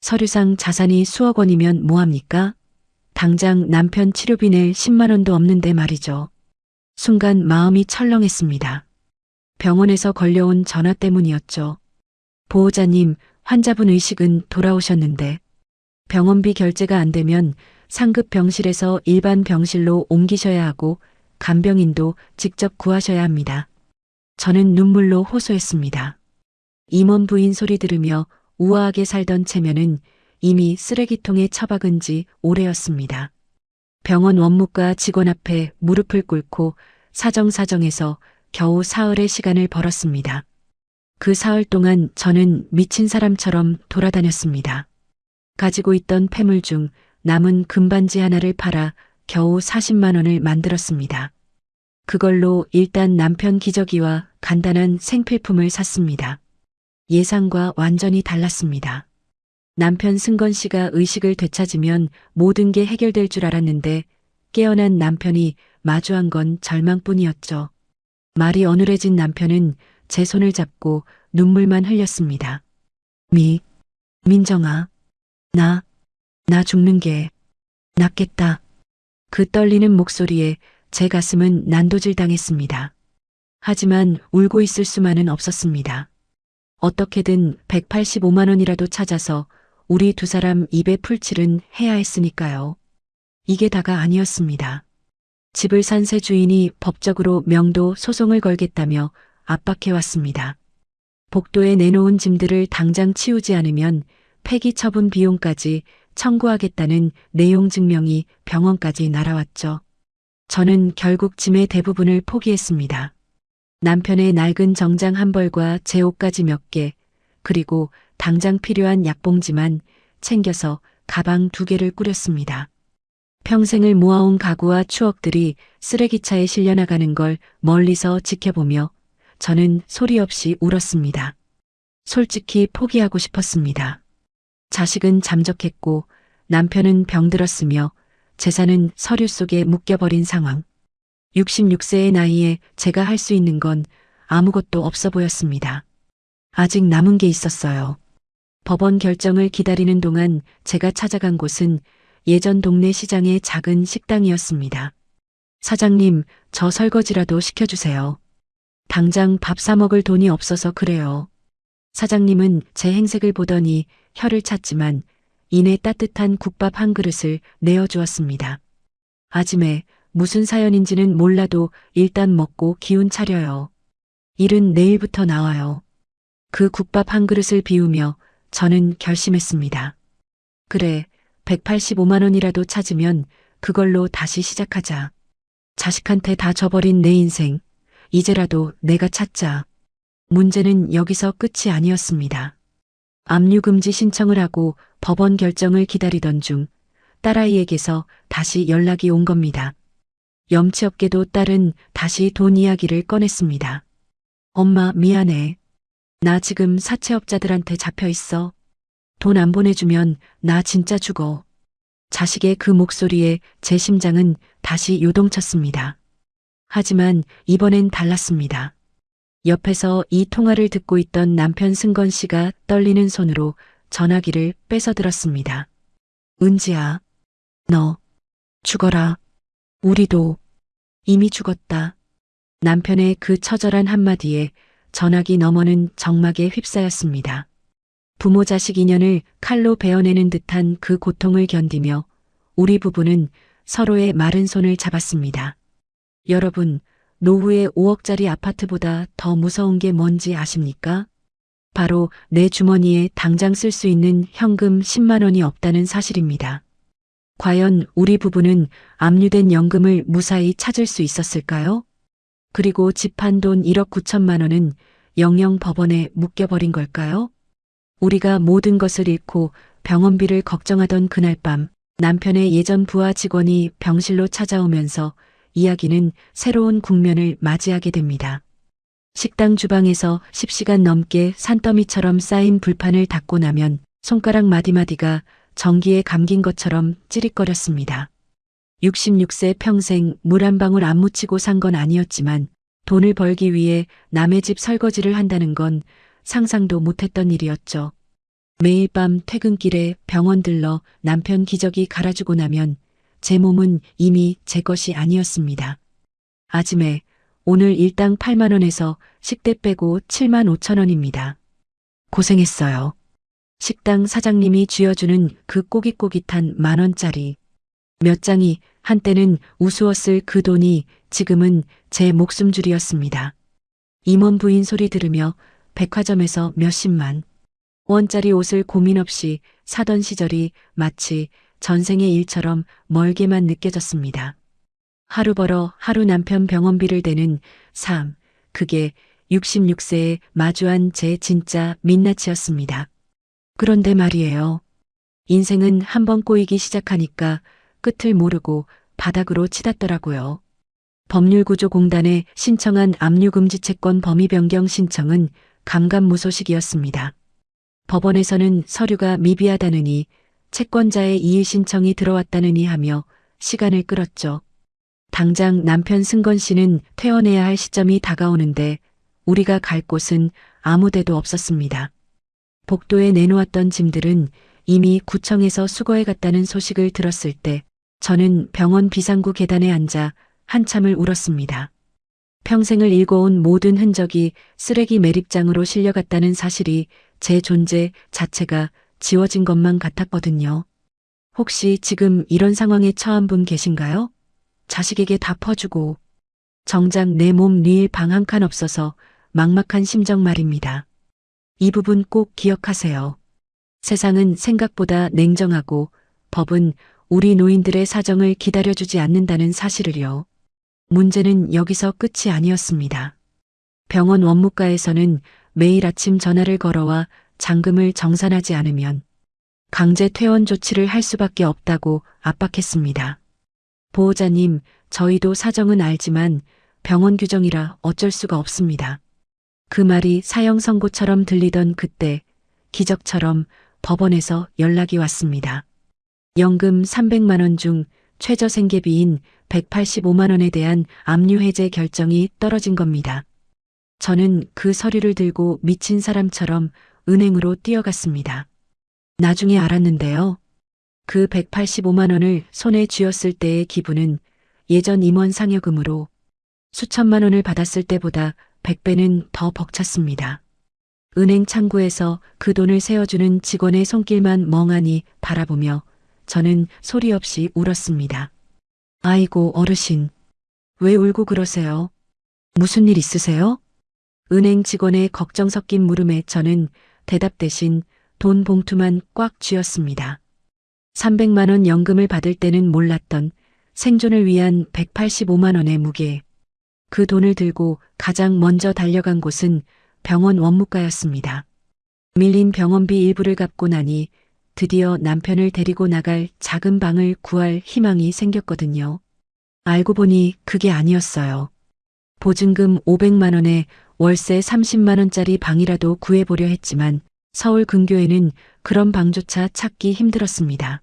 서류상 자산이 수억 원이면 뭐합니까? 당장 남편 치료비 낼 10만 원도 없는데 말이죠. 순간 마음이 철렁했습니다. 병원에서 걸려온 전화 때문이었죠. 보호자님, 환자분 의식은 돌아오셨는데 병원비 결제가 안 되면 상급 병실에서 일반 병실로 옮기셔야 하고 간병인도 직접 구하셔야 합니다. 저는 눈물로 호소했습니다. 임원 부인 소리 들으며 우아하게 살던 체면은 이미 쓰레기통에 처박은 지 오래였습니다. 병원 원무과 직원 앞에 무릎을 꿇고 사정사정해서 겨우 사흘의 시간을 벌었습니다. 그 사흘 동안 저는 미친 사람처럼 돌아다녔습니다. 가지고 있던 폐물 중 남은 금반지 하나를 팔아 겨우 40만 원을 만들었습니다. 그걸로 일단 남편 기저귀와 간단한 생필품을 샀습니다. 예상과 완전히 달랐습니다. 남편 승건 씨가 의식을 되찾으면 모든 게 해결될 줄 알았는데 깨어난 남편이 마주한 건 절망뿐이었죠. 말이 어눌해진 남편은 제 손을 잡고 눈물만 흘렸습니다. 민정아, 나 죽는 게 낫겠다. 그 떨리는 목소리에 제 가슴은 난도질 당했습니다. 하지만 울고 있을 수만은 없었습니다. 어떻게든 185만 원이라도 찾아서 우리 두 사람 입에 풀칠은 해야 했으니까요. 이게 다가 아니었습니다. 집을 산 새 주인이 법적으로 명도 소송을 걸겠다며 압박해왔습니다. 복도에 내놓은 짐들을 당장 치우지 않으면 폐기 처분 비용까지 청구하겠다는 내용 증명이 병원까지 날아왔죠. 저는 결국 짐의 대부분을 포기했습니다. 남편의 낡은 정장 한 벌과 제 옷가지 몇 개, 그리고 당장 필요한 약봉지만 챙겨서 가방 2개를 꾸렸습니다. 평생을 모아온 가구와 추억들이 쓰레기차에 실려나가는 걸 멀리서 지켜보며 저는 소리 없이 울었습니다. 솔직히 포기하고 싶었습니다. 자식은 잠적했고 남편은 병들었으며 재산은 서류 속에 묶여버린 상황. 66세의 나이에 제가 할 수 있는 건 아무것도 없어 보였습니다. 아직 남은 게 있었어요. 법원 결정을 기다리는 동안 제가 찾아간 곳은 예전 동네 시장의 작은 식당이었습니다. 사장님, 저 설거지라도 시켜주세요. 당장 밥 사 먹을 돈이 없어서 그래요. 사장님은 제 행색을 보더니 혀를 찼지만 이내 따뜻한 국밥 한 그릇을 내어주었습니다. 아침에 무슨 사연인지는 몰라도 일단 먹고 기운 차려요. 일은 내일부터 나와요. 그 국밥 한 그릇을 비우며 저는 결심했습니다. 그래, 185만 원이라도 찾으면 그걸로 다시 시작하자. 자식한테 다 줘버린 내 인생, 이제라도 내가 찾자. 문제는 여기서 끝이 아니었습니다. 압류금지 신청을 하고 법원 결정을 기다리던 중 딸아이에게서 다시 연락이 온 겁니다. 염치 없게도 딸은 다시 돈 이야기를 꺼냈습니다. 엄마, 미안해. 나 지금 사채업자들한테 잡혀 있어. 돈 안 보내주면 나 진짜 죽어. 자식의 그 목소리에 제 심장은 다시 요동쳤습니다. 하지만 이번엔 달랐습니다. 옆에서 이 통화를 듣고 있던 남편 승건 씨가 떨리는 손으로 전화기를 뺏어들었습니다. 은지야, 너 죽어라. 우리도 이미 죽었다. 남편의 그 처절한 한마디에 전화기 너머는 정막에 휩싸였습니다. 부모 자식 인연을 칼로 베어내는 듯한 그 고통을 견디며 우리 부부는 서로의 마른 손을 잡았습니다. 여러분, 노후의 5억짜리 아파트보다 더 무서운 게 뭔지 아십니까? 바로 내 주머니에 당장 쓸 수 있는 현금 10만 원이 없다는 사실입니다. 과연 우리 부부는 압류된 연금을 무사히 찾을 수 있었을까요? 그리고 집한 돈 1억 9천만 원은 영영 법원에 묶여버린 걸까요? 우리가 모든 것을 잃고 병원비를 걱정하던 그날 밤 남편의 예전 부하 직원이 병실로 찾아오면서 이야기는 새로운 국면을 맞이하게 됩니다. 식당 주방에서 10시간 넘게 산더미처럼 쌓인 불판을 닦고 나면 손가락 마디마디가 전기에 감긴 것처럼 찌릿거렸습니다. 66세 평생 물 한 방울 안 묻히고 산 건 아니었지만 돈을 벌기 위해 남의 집 설거지를 한다는 건 상상도 못했던 일이었죠. 매일 밤 퇴근길에 병원 들러 남편 기저귀 갈아주고 나면 제 몸은 이미 제 것이 아니었습니다. 아침에 오늘 일당 8만 원에서 식대 빼고 7만 5천 원입니다. 고생했어요. 식당 사장님이 쥐어주는 그 꼬깃꼬깃한 만 원짜리. 몇 장이 한때는 우스웠을 그 돈이 지금은 제 목숨줄이었습니다. 임원 부인 소리 들으며 백화점에서 몇십만 원짜리 옷을 고민 없이 사던 시절이 마치 전생의 일처럼 멀게만 느껴졌습니다. 하루 벌어 하루 남편 병원비를 대는 삶, 그게 66세에 마주한 제 진짜 민낯이었습니다. 그런데 말이에요. 인생은 한번 꼬이기 시작하니까 끝을 모르고 바닥으로 치닫더라고요. 법률구조공단에 신청한 압류금지 채권 범위 변경 신청은 감감무소식이었습니다. 법원에서는 서류가 미비하다느니 채권자의 이의 신청이 들어왔다느니 하며 시간을 끌었죠. 당장 남편 승건 씨는 퇴원해야 할 시점이 다가오는데 우리가 갈 곳은 아무 데도 없었습니다. 복도에 내놓았던 짐들은 이미 구청에서 수거해 갔다는 소식을 들었을 때 저는 병원 비상구 계단에 앉아 한참을 울었습니다. 평생을 읽어온 모든 흔적이 쓰레기 매립장으로 실려갔다는 사실이 제 존재 자체가 지워진 것만 같았거든요. 혹시 지금 이런 상황에 처한 분 계신가요? 자식에게 다 퍼주고 정작 내 몸 뉘일 방 한 칸 없어서 막막한 심정 말입니다. 이 부분 꼭 기억하세요. 세상은 생각보다 냉정하고 법은 우리 노인들의 사정을 기다려주지 않는다는 사실을요. 문제는 여기서 끝이 아니었습니다. 병원 원무과에서는 매일 아침 전화를 걸어와 잔금을 정산하지 않으면 강제 퇴원 조치를 할 수밖에 없다고 압박했습니다. 보호자님, 저희도 사정은 알지만 병원 규정이라 어쩔 수가 없습니다. 그 말이 사형 선고처럼 들리던 그때 기적처럼 법원에서 연락이 왔습니다. 연금 300만 원 중 최저 생계비인 185만 원에 대한 압류 해제 결정이 떨어진 겁니다. 저는 그 서류를 들고 미친 사람처럼 은행으로 뛰어갔습니다. 나중에 알았는데요. 그 185만 원을 손에 쥐었을 때의 기분은 예전 임원 상여금으로 수천만 원을 받았을 때보다 100배는 더 벅찼습니다. 은행 창구에서 그 돈을 세어주는 직원의 손길만 멍하니 바라보며 저는 소리 없이 울었습니다. 아이고 어르신, 왜 울고 그러세요? 무슨 일 있으세요? 은행 직원의 걱정 섞인 물음에 저는 대답 대신 돈 봉투만 꽉 쥐었습니다. 300만 원 연금을 받을 때는 몰랐던 생존을 위한 185만 원의 무게. 그 돈을 들고 가장 먼저 달려간 곳은 병원 원무과였습니다. 밀린 병원비 일부를 갚고 나니 드디어 남편을 데리고 나갈 작은 방을 구할 희망이 생겼거든요. 알고 보니 그게 아니었어요. 보증금 500만 원에 월세 30만 원짜리 방이라도 구해보려 했지만 서울 근교에는 그런 방조차 찾기 힘들었습니다.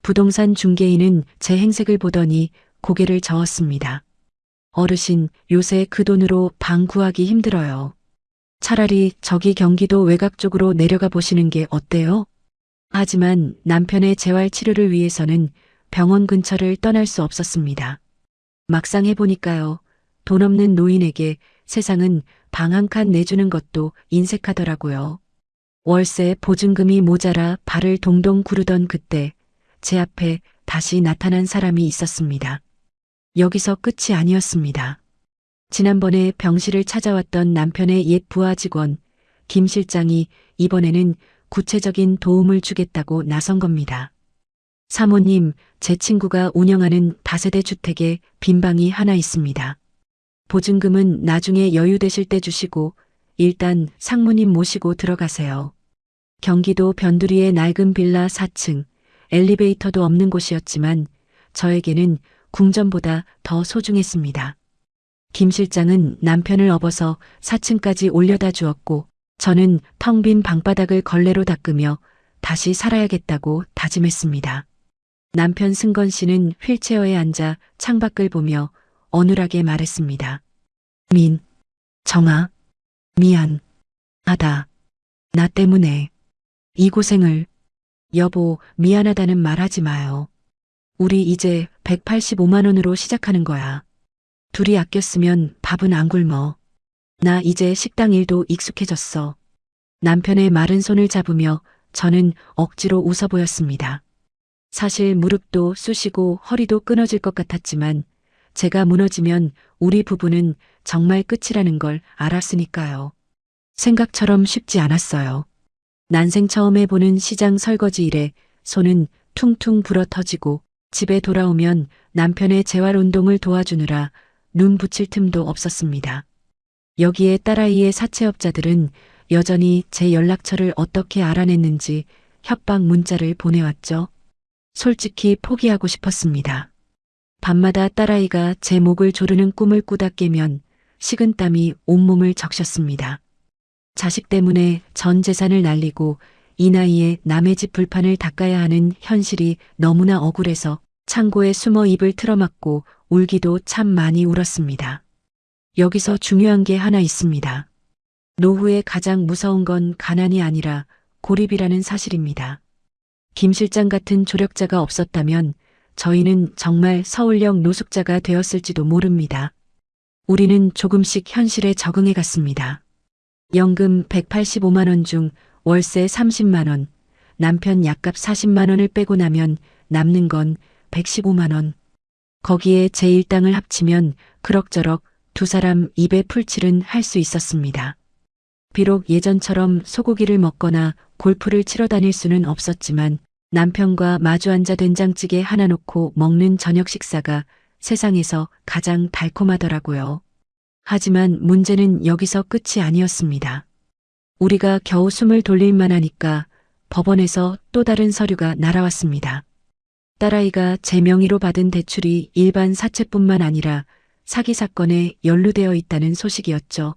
부동산 중개인은 제 행색을 보더니 고개를 저었습니다. 어르신, 요새 그 돈으로 방 구하기 힘들어요. 차라리 저기 경기도 외곽 쪽으로 내려가 보시는 게 어때요? 하지만 남편의 재활 치료를 위해서는 병원 근처를 떠날 수 없었습니다. 막상 해보니까요. 돈 없는 노인에게 세상은 방 한 칸 내주는 것도 인색하더라고요. 월세 보증금이 모자라 발을 동동 구르던 그때 제 앞에 다시 나타난 사람이 있었습니다. 여기서 끝이 아니었습니다. 지난번에 병실을 찾아왔던 남편의 옛 부하 직원 김 실장이 이번에는 구체적인 도움을 주겠다고 나선 겁니다. 사모님, 제 친구가 운영하는 다세대 주택에 빈 방이 하나 있습니다. 보증금은 나중에 여유 되실 때 주시고 일단 상무님 모시고 들어가세요. 경기도 변두리의 낡은 빌라 4층, 엘리베이터도 없는 곳이었지만 저에게는 궁전보다 더 소중했습니다. 김 실장은 남편을 업어서 4층까지 올려다 주었고 저는 텅 빈 방바닥을 걸레로 닦으며 다시 살아야겠다고 다짐했습니다. 남편 승건 씨는 휠체어에 앉아 창밖을 보며 어눌하게 말했습니다. 정아, 미안. 하다. 나 때문에. 이 고생을. 여보, 미안하다는 말 하지 마요. 우리 이제 185만 원으로 시작하는 거야. 둘이 아껴 쓰면 밥은 안 굶어. 나 이제 식당 일도 익숙해졌어. 남편의 마른 손을 잡으며 저는 억지로 웃어 보였습니다. 사실 무릎도 쑤시고 허리도 끊어질 것 같았지만 제가 무너지면 우리 부부는 정말 끝이라는 걸 알았으니까요. 생각처럼 쉽지 않았어요. 난생 처음 해보는 시장 설거지 일에 손은 퉁퉁 불어터지고 집에 돌아오면 남편의 재활운동을 도와주느라 눈 붙일 틈도 없었습니다. 여기에 딸아이의 사채업자들은 여전히 제 연락처를 어떻게 알아냈는지 협박 문자를 보내왔죠. 솔직히 포기하고 싶었습니다. 밤마다 딸아이가 제 목을 조르는 꿈을 꾸다 깨면 식은땀이 온몸을 적셨습니다. 자식 때문에 전 재산을 날리고 이 나이에 남의 집 불판을 닦아야 하는 현실이 너무나 억울해서 창고에 숨어 입을 틀어막고 울기도 참 많이 울었습니다. 여기서 중요한 게 하나 있습니다. 노후에 가장 무서운 건 가난이 아니라 고립이라는 사실입니다. 김 실장 같은 조력자가 없었다면 저희는 정말 서울역 노숙자가 되었을지도 모릅니다. 우리는 조금씩 현실에 적응해 갔습니다. 연금 185만 원 중 월세 30만 원, 남편 약값 40만 원을 빼고 나면 남는 건 115만 원. 거기에 제 일당을 합치면 그럭저럭 두 사람 입에 풀칠은 할 수 있었습니다. 비록 예전처럼 소고기를 먹거나 골프를 치러 다닐 수는 없었지만 남편과 마주 앉아 된장찌개 하나 놓고 먹는 저녁 식사가 세상에서 가장 달콤하더라고요. 하지만 문제는 여기서 끝이 아니었습니다. 우리가 겨우 숨을 돌릴 만하니까 법원에서 또 다른 서류가 날아왔습니다. 딸아이가 제 명의로 받은 대출이 일반 사채뿐만 아니라 사기 사건에 연루되어 있다는 소식이었죠.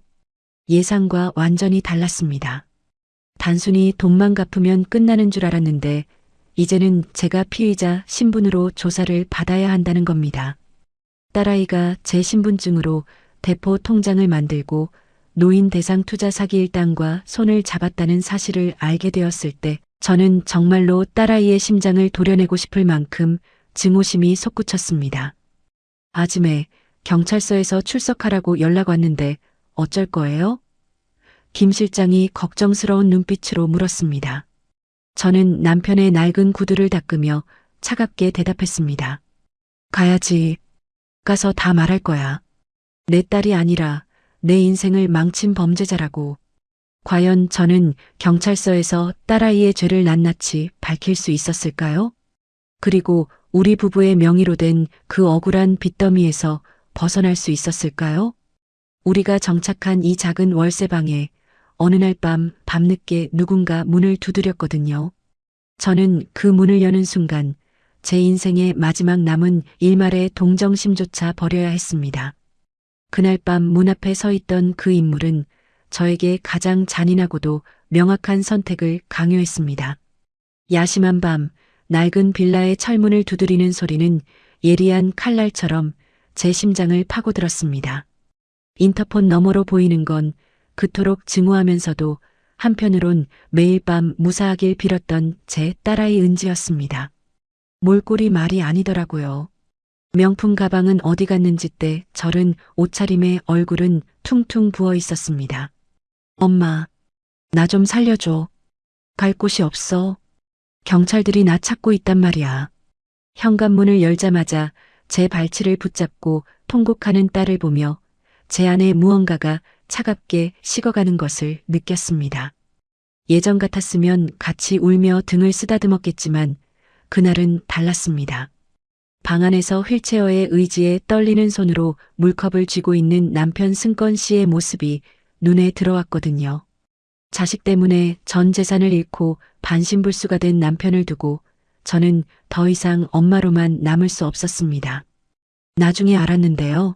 예상과 완전히 달랐습니다. 단순히 돈만 갚으면 끝나는 줄 알았는데 이제는 제가 피의자 신분으로 조사를 받아야 한다는 겁니다. 딸아이가 제 신분증으로 대포 통장을 만들고 노인 대상 투자 사기 일당과 손을 잡았다는 사실을 알게 되었을 때 저는 정말로 딸아이의 심장을 도려내고 싶을 만큼 증오심이 솟구쳤습니다. 아침에 경찰서에서 출석하라고 연락 왔는데 어쩔 거예요? 김 실장이 걱정스러운 눈빛으로 물었습니다. 저는 남편의 낡은 구두를 닦으며 차갑게 대답했습니다. 가야지. 가서 다 말할 거야. 내 딸이 아니라 내 인생을 망친 범죄자라고. 과연 저는 경찰서에서 딸아이의 죄를 낱낱이 밝힐 수 있었을까요? 그리고 우리 부부의 명의로 된 그 억울한 빚더미에서 벗어날 수 있었을까요? 우리가 정착한 이 작은 월세방에 어느 날 밤늦게 누군가 문을 두드렸거든요. 저는 그 문을 여는 순간 제 인생의 마지막 남은 일말의 동정심조차 버려야 했습니다. 그날 밤 문 앞에 서 있던 그 인물은 저에게 가장 잔인하고도 명확한 선택을 강요했습니다. 야심한 밤, 낡은 빌라의 철문을 두드리는 소리는 예리한 칼날처럼 제 심장을 파고들었습니다. 인터폰 너머로 보이는 건 그토록 증오하면서도 한편으론 매일 밤 무사하길 빌었던 제 딸아이 은지였습니다. 몰골이 말이 아니더라고요. 명품 가방은 어디 갔는지 때 절은 옷차림에 얼굴은 퉁퉁 부어 있었습니다. 엄마, 나 좀 살려줘. 갈 곳이 없어. 경찰들이 나 찾고 있단 말이야. 현관문을 열자마자 제 발치를 붙잡고 통곡하는 딸을 보며 제 안에 무언가가 차갑게 식어가는 것을 느꼈습니다. 예전 같았으면 같이 울며 등을 쓰다듬었겠지만 그날은 달랐습니다. 방 안에서 휠체어의 의지에 떨리는 손으로 물컵을 쥐고 있는 남편 승건 씨의 모습이 눈에 들어왔거든요. 자식 때문에 전 재산을 잃고 반신불수가 된 남편을 두고 저는 더 이상 엄마로만 남을 수 없었습니다. 나중에 알았는데요.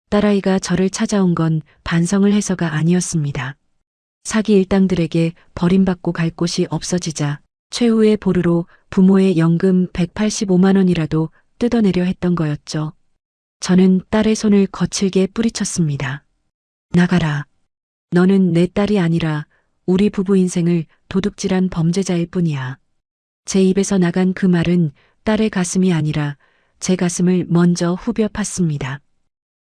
딸아이가 저를 찾아온 건 반성을 해서가 아니었습니다. 사기 일당들에게 버림받고 갈 곳이 없어지자 최후의 보루로 부모의 연금 185만 원이라도 뜯어내려 했던 거였죠. 저는 딸의 손을 거칠게 뿌리쳤습니다. 나가라. 너는 내 딸이 아니라 우리 부부 인생을 도둑질한 범죄자일 뿐이야. 제 입에서 나간 그 말은 딸의 가슴이 아니라 제 가슴을 먼저 후벼 팠습니다.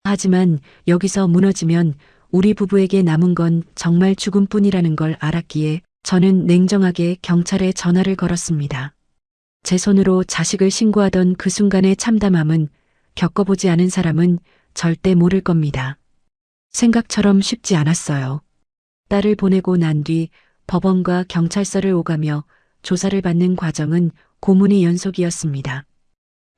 하지만 여기서 무너지면 우리 부부에게 남은 건 정말 죽음뿐이라는 걸 알았기에 저는 냉정하게 경찰에 전화를 걸었습니다. 제 손으로 자식을 신고하던 그 순간의 참담함은 겪어보지 않은 사람은 절대 모를 겁니다. 생각처럼 쉽지 않았어요. 딸을 보내고 난 뒤 법원과 경찰서를 오가며 조사를 받는 과정은 고문의 연속이었습니다.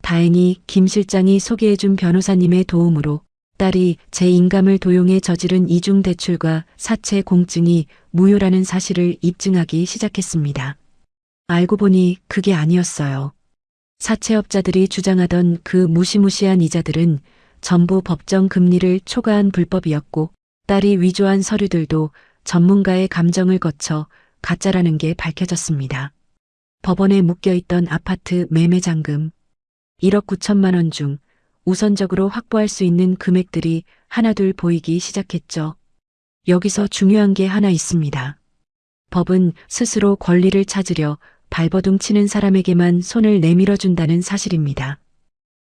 다행히 김 실장이 소개해준 변호사님의 도움으로 딸이 제 인감을 도용해 저지른 이중대출과 사채 공증이 무효라는 사실을 입증하기 시작했습니다. 알고 보니 그게 아니었어요. 사채업자들이 주장하던 그 무시무시한 이자들은 전부 법정 금리를 초과한 불법이었고 딸이 위조한 서류들도 전문가의 감정을 거쳐 가짜라는 게 밝혀졌습니다. 법원에 묶여있던 아파트 매매잔금 1억 9천만 원 중 우선적으로 확보할 수 있는 금액들이 하나둘 보이기 시작했죠. 여기서 중요한 게 하나 있습니다. 법은 스스로 권리를 찾으려 발버둥 치는 사람에게만 손을 내밀어 준다는 사실입니다.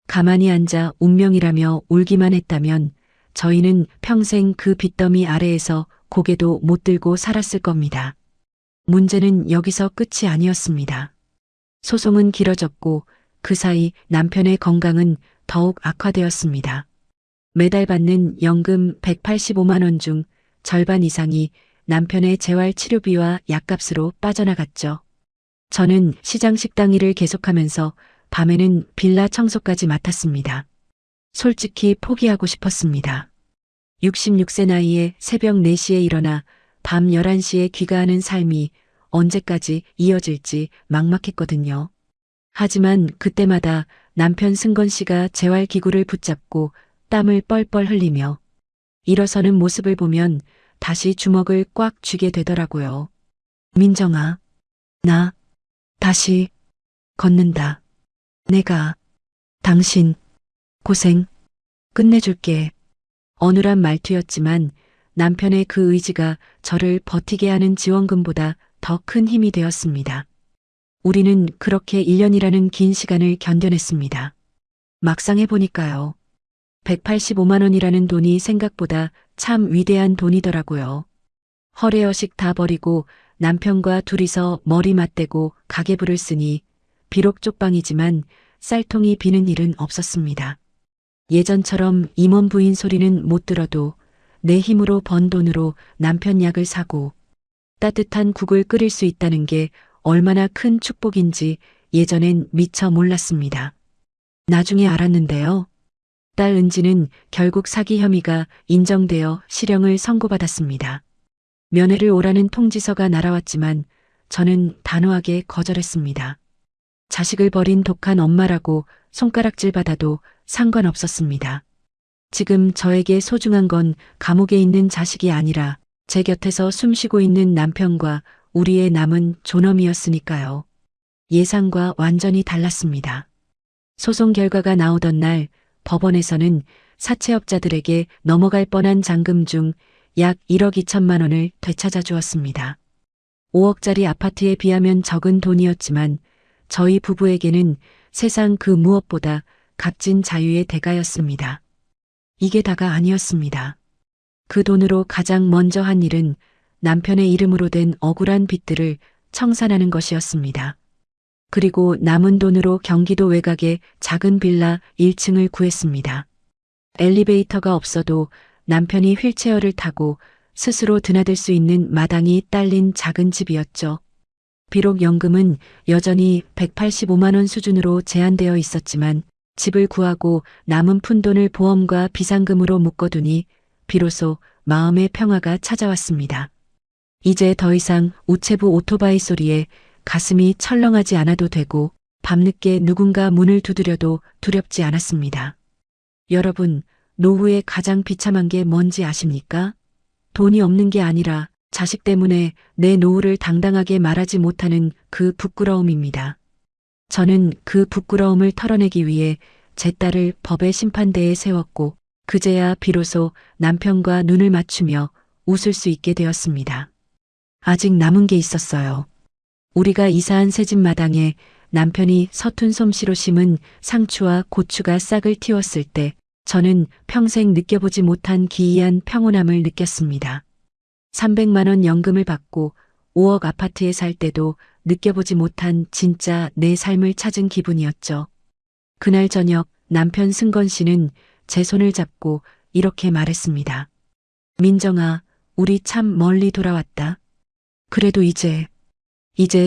가만히 앉아 운명이라며 울기만 했다면 저희는 평생 그 빚더미 아래에서 고개도 못 들고 살았을 겁니다. 문제는 여기서 끝이 아니었습니다. 소송은 길어졌고 그 사이 남편의 건강은 더욱 악화되었습니다. 매달 받는 연금 185만 원 중 절반 이상이 남편의 재활치료비와 약값으로 빠져나갔죠. 저는 시장 식당 일을 계속하면서 밤에는 빌라 청소까지 맡았습니다. 솔직히 포기하고 싶었습니다. 66세 나이에 새벽 4시에 일어나 밤 11시에 귀가하는 삶이 언제까지 이어질지 막막했거든요. 하지만 그때마다 남편 승건 씨가 재활기구를 붙잡고 땀을 뻘뻘 흘리며 일어서는 모습을 보면 다시 주먹을 꽉 쥐게 되더라고요. 민정아, 나 다시 걷는다. 내가 당신 고생 끝내줄게. 어눌한 말투였지만 남편의 그 의지가 저를 버티게 하는 지원금보다 더 큰 힘이 되었습니다. 우리는 그렇게 1년이라는 긴 시간을 견뎌냈습니다. 막상 해보니까요. 185만 원이라는 돈이 생각보다 참 위대한 돈이더라고요. 허례허식 다 버리고 남편과 둘이서 머리 맞대고 가계부를 쓰니 비록 쪽방이지만 쌀통이 비는 일은 없었습니다. 예전처럼 임원 부인 소리는 못 들어도 내 힘으로 번 돈으로 남편 약을 사고 따뜻한 국을 끓일 수 있다는 게 얼마나 큰 축복인지 예전엔 미처 몰랐습니다. 나중에 알았는데요. 딸 은지는 결국 사기 혐의가 인정되어 실형을 선고받았습니다. 면회를 오라는 통지서가 날아왔지만 저는 단호하게 거절했습니다. 자식을 버린 독한 엄마라고 손가락질 받아도 상관없었습니다. 지금 저에게 소중한 건 감옥에 있는 자식이 아니라 제 곁에서 숨쉬고 있는 남편과 우리의 남은 존엄이었으니까요. 예상과 완전히 달랐습니다. 소송 결과가 나오던 날 법원에서는 사채업자들에게 넘어갈 뻔한 잔금 중 약 1억 2천만 원을 되찾아 주었습니다. 5억짜리 아파트에 비하면 적은 돈이었지만 저희 부부에게는 세상 그 무엇보다 값진 자유의 대가였습니다. 이게 다가 아니었습니다. 그 돈으로 가장 먼저 한 일은 남편의 이름으로 된 억울한 빚들을 청산하는 것이었습니다. 그리고 남은 돈으로 경기도 외곽의 작은 빌라 1층을 구했습니다. 엘리베이터가 없어도 남편이 휠체어를 타고 스스로 드나들 수 있는 마당이 딸린 작은 집이었죠. 비록 연금은 여전히 185만 원 수준으로 제한되어 있었지만 집을 구하고 남은 푼돈을 보험과 비상금으로 묶어두니 비로소 마음의 평화가 찾아왔습니다. 이제 더 이상 우체부 오토바이 소리에 가슴이 철렁하지 않아도 되고 밤늦게 누군가 문을 두드려도 두렵지 않았습니다. 여러분, 노후에 가장 비참한 게 뭔지 아십니까? 돈이 없는 게 아니라 자식 때문에 내 노후를 당당하게 말하지 못하는 그 부끄러움입니다. 저는 그 부끄러움을 털어내기 위해 제 딸을 법의 심판대에 세웠고 그제야 비로소 남편과 눈을 맞추며 웃을 수 있게 되었습니다. 아직 남은 게 있었어요. 우리가 이사한 새 집 마당에 남편이 서툰 솜씨로 심은 상추와 고추가 싹을 틔웠을 때 저는 평생 느껴보지 못한 기이한 평온함을 느꼈습니다. 300만 원 연금을 받고 5억 아파트에 살 때도 느껴보지 못한 진짜 내 삶을 찾은 기분이었죠. 그날 저녁 남편 승건 씨는 제 손을 잡고 이렇게 말했습니다. 민정아, 우리 참 멀리 돌아왔다. 그래도 이제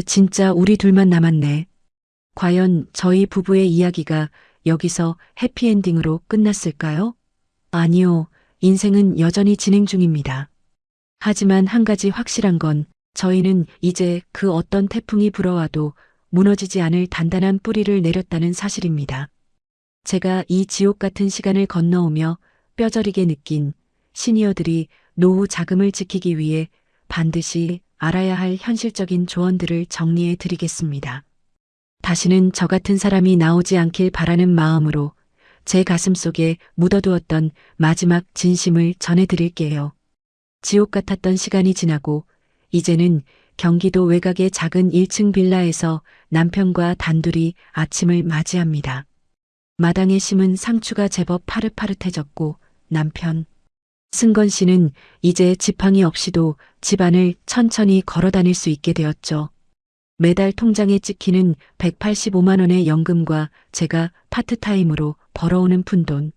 진짜 우리 둘만 남았네. 과연 저희 부부의 이야기가 여기서 해피엔딩으로 끝났을까요? 아니요. 인생은 여전히 진행 중입니다. 하지만 한 가지 확실한 건 저희는 이제 그 어떤 태풍이 불어와도 무너지지 않을 단단한 뿌리를 내렸다는 사실입니다. 제가 이 지옥 같은 시간을 건너오며 뼈저리게 느낀 시니어들이 노후 자금을 지키기 위해 반드시 알아야 할 현실적인 조언들을 정리해 드리겠습니다. 다시는 저 같은 사람이 나오지 않길 바라는 마음으로 제 가슴 속에 묻어두었던 마지막 진심을 전해 드릴게요. 지옥 같았던 시간이 지나고 이제는 경기도 외곽의 작은 1층 빌라에서 남편과 단둘이 아침을 맞이합니다. 마당에 심은 상추가 제법 파릇파릇해졌고 남편 승건 씨는 이제 지팡이 없이도 집안을 천천히 걸어 다닐 수 있게 되었죠. 매달 통장에 찍히는 185만 원의 연금과 제가 파트타임으로 벌어오는 푼돈.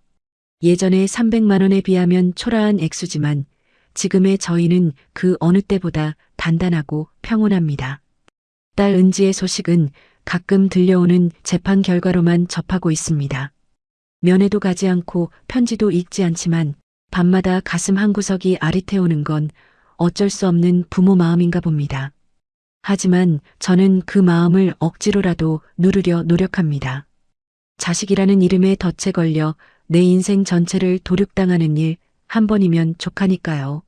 예전에 300만 원에 비하면 초라한 액수지만 지금의 저희는 그 어느 때보다 단단하고 평온합니다. 딸 은지의 소식은 가끔 들려오는 재판 결과로만 접하고 있습니다. 면회도 가지 않고 편지도 읽지 않지만 밤마다 가슴 한구석이 아릿해오는 건 어쩔 수 없는 부모 마음인가 봅니다. 하지만 저는 그 마음을 억지로라도 누르려 노력합니다. 자식이라는 이름에 덫에 걸려 내 인생 전체를 도륙당하는 일 한 번이면 족하니까요.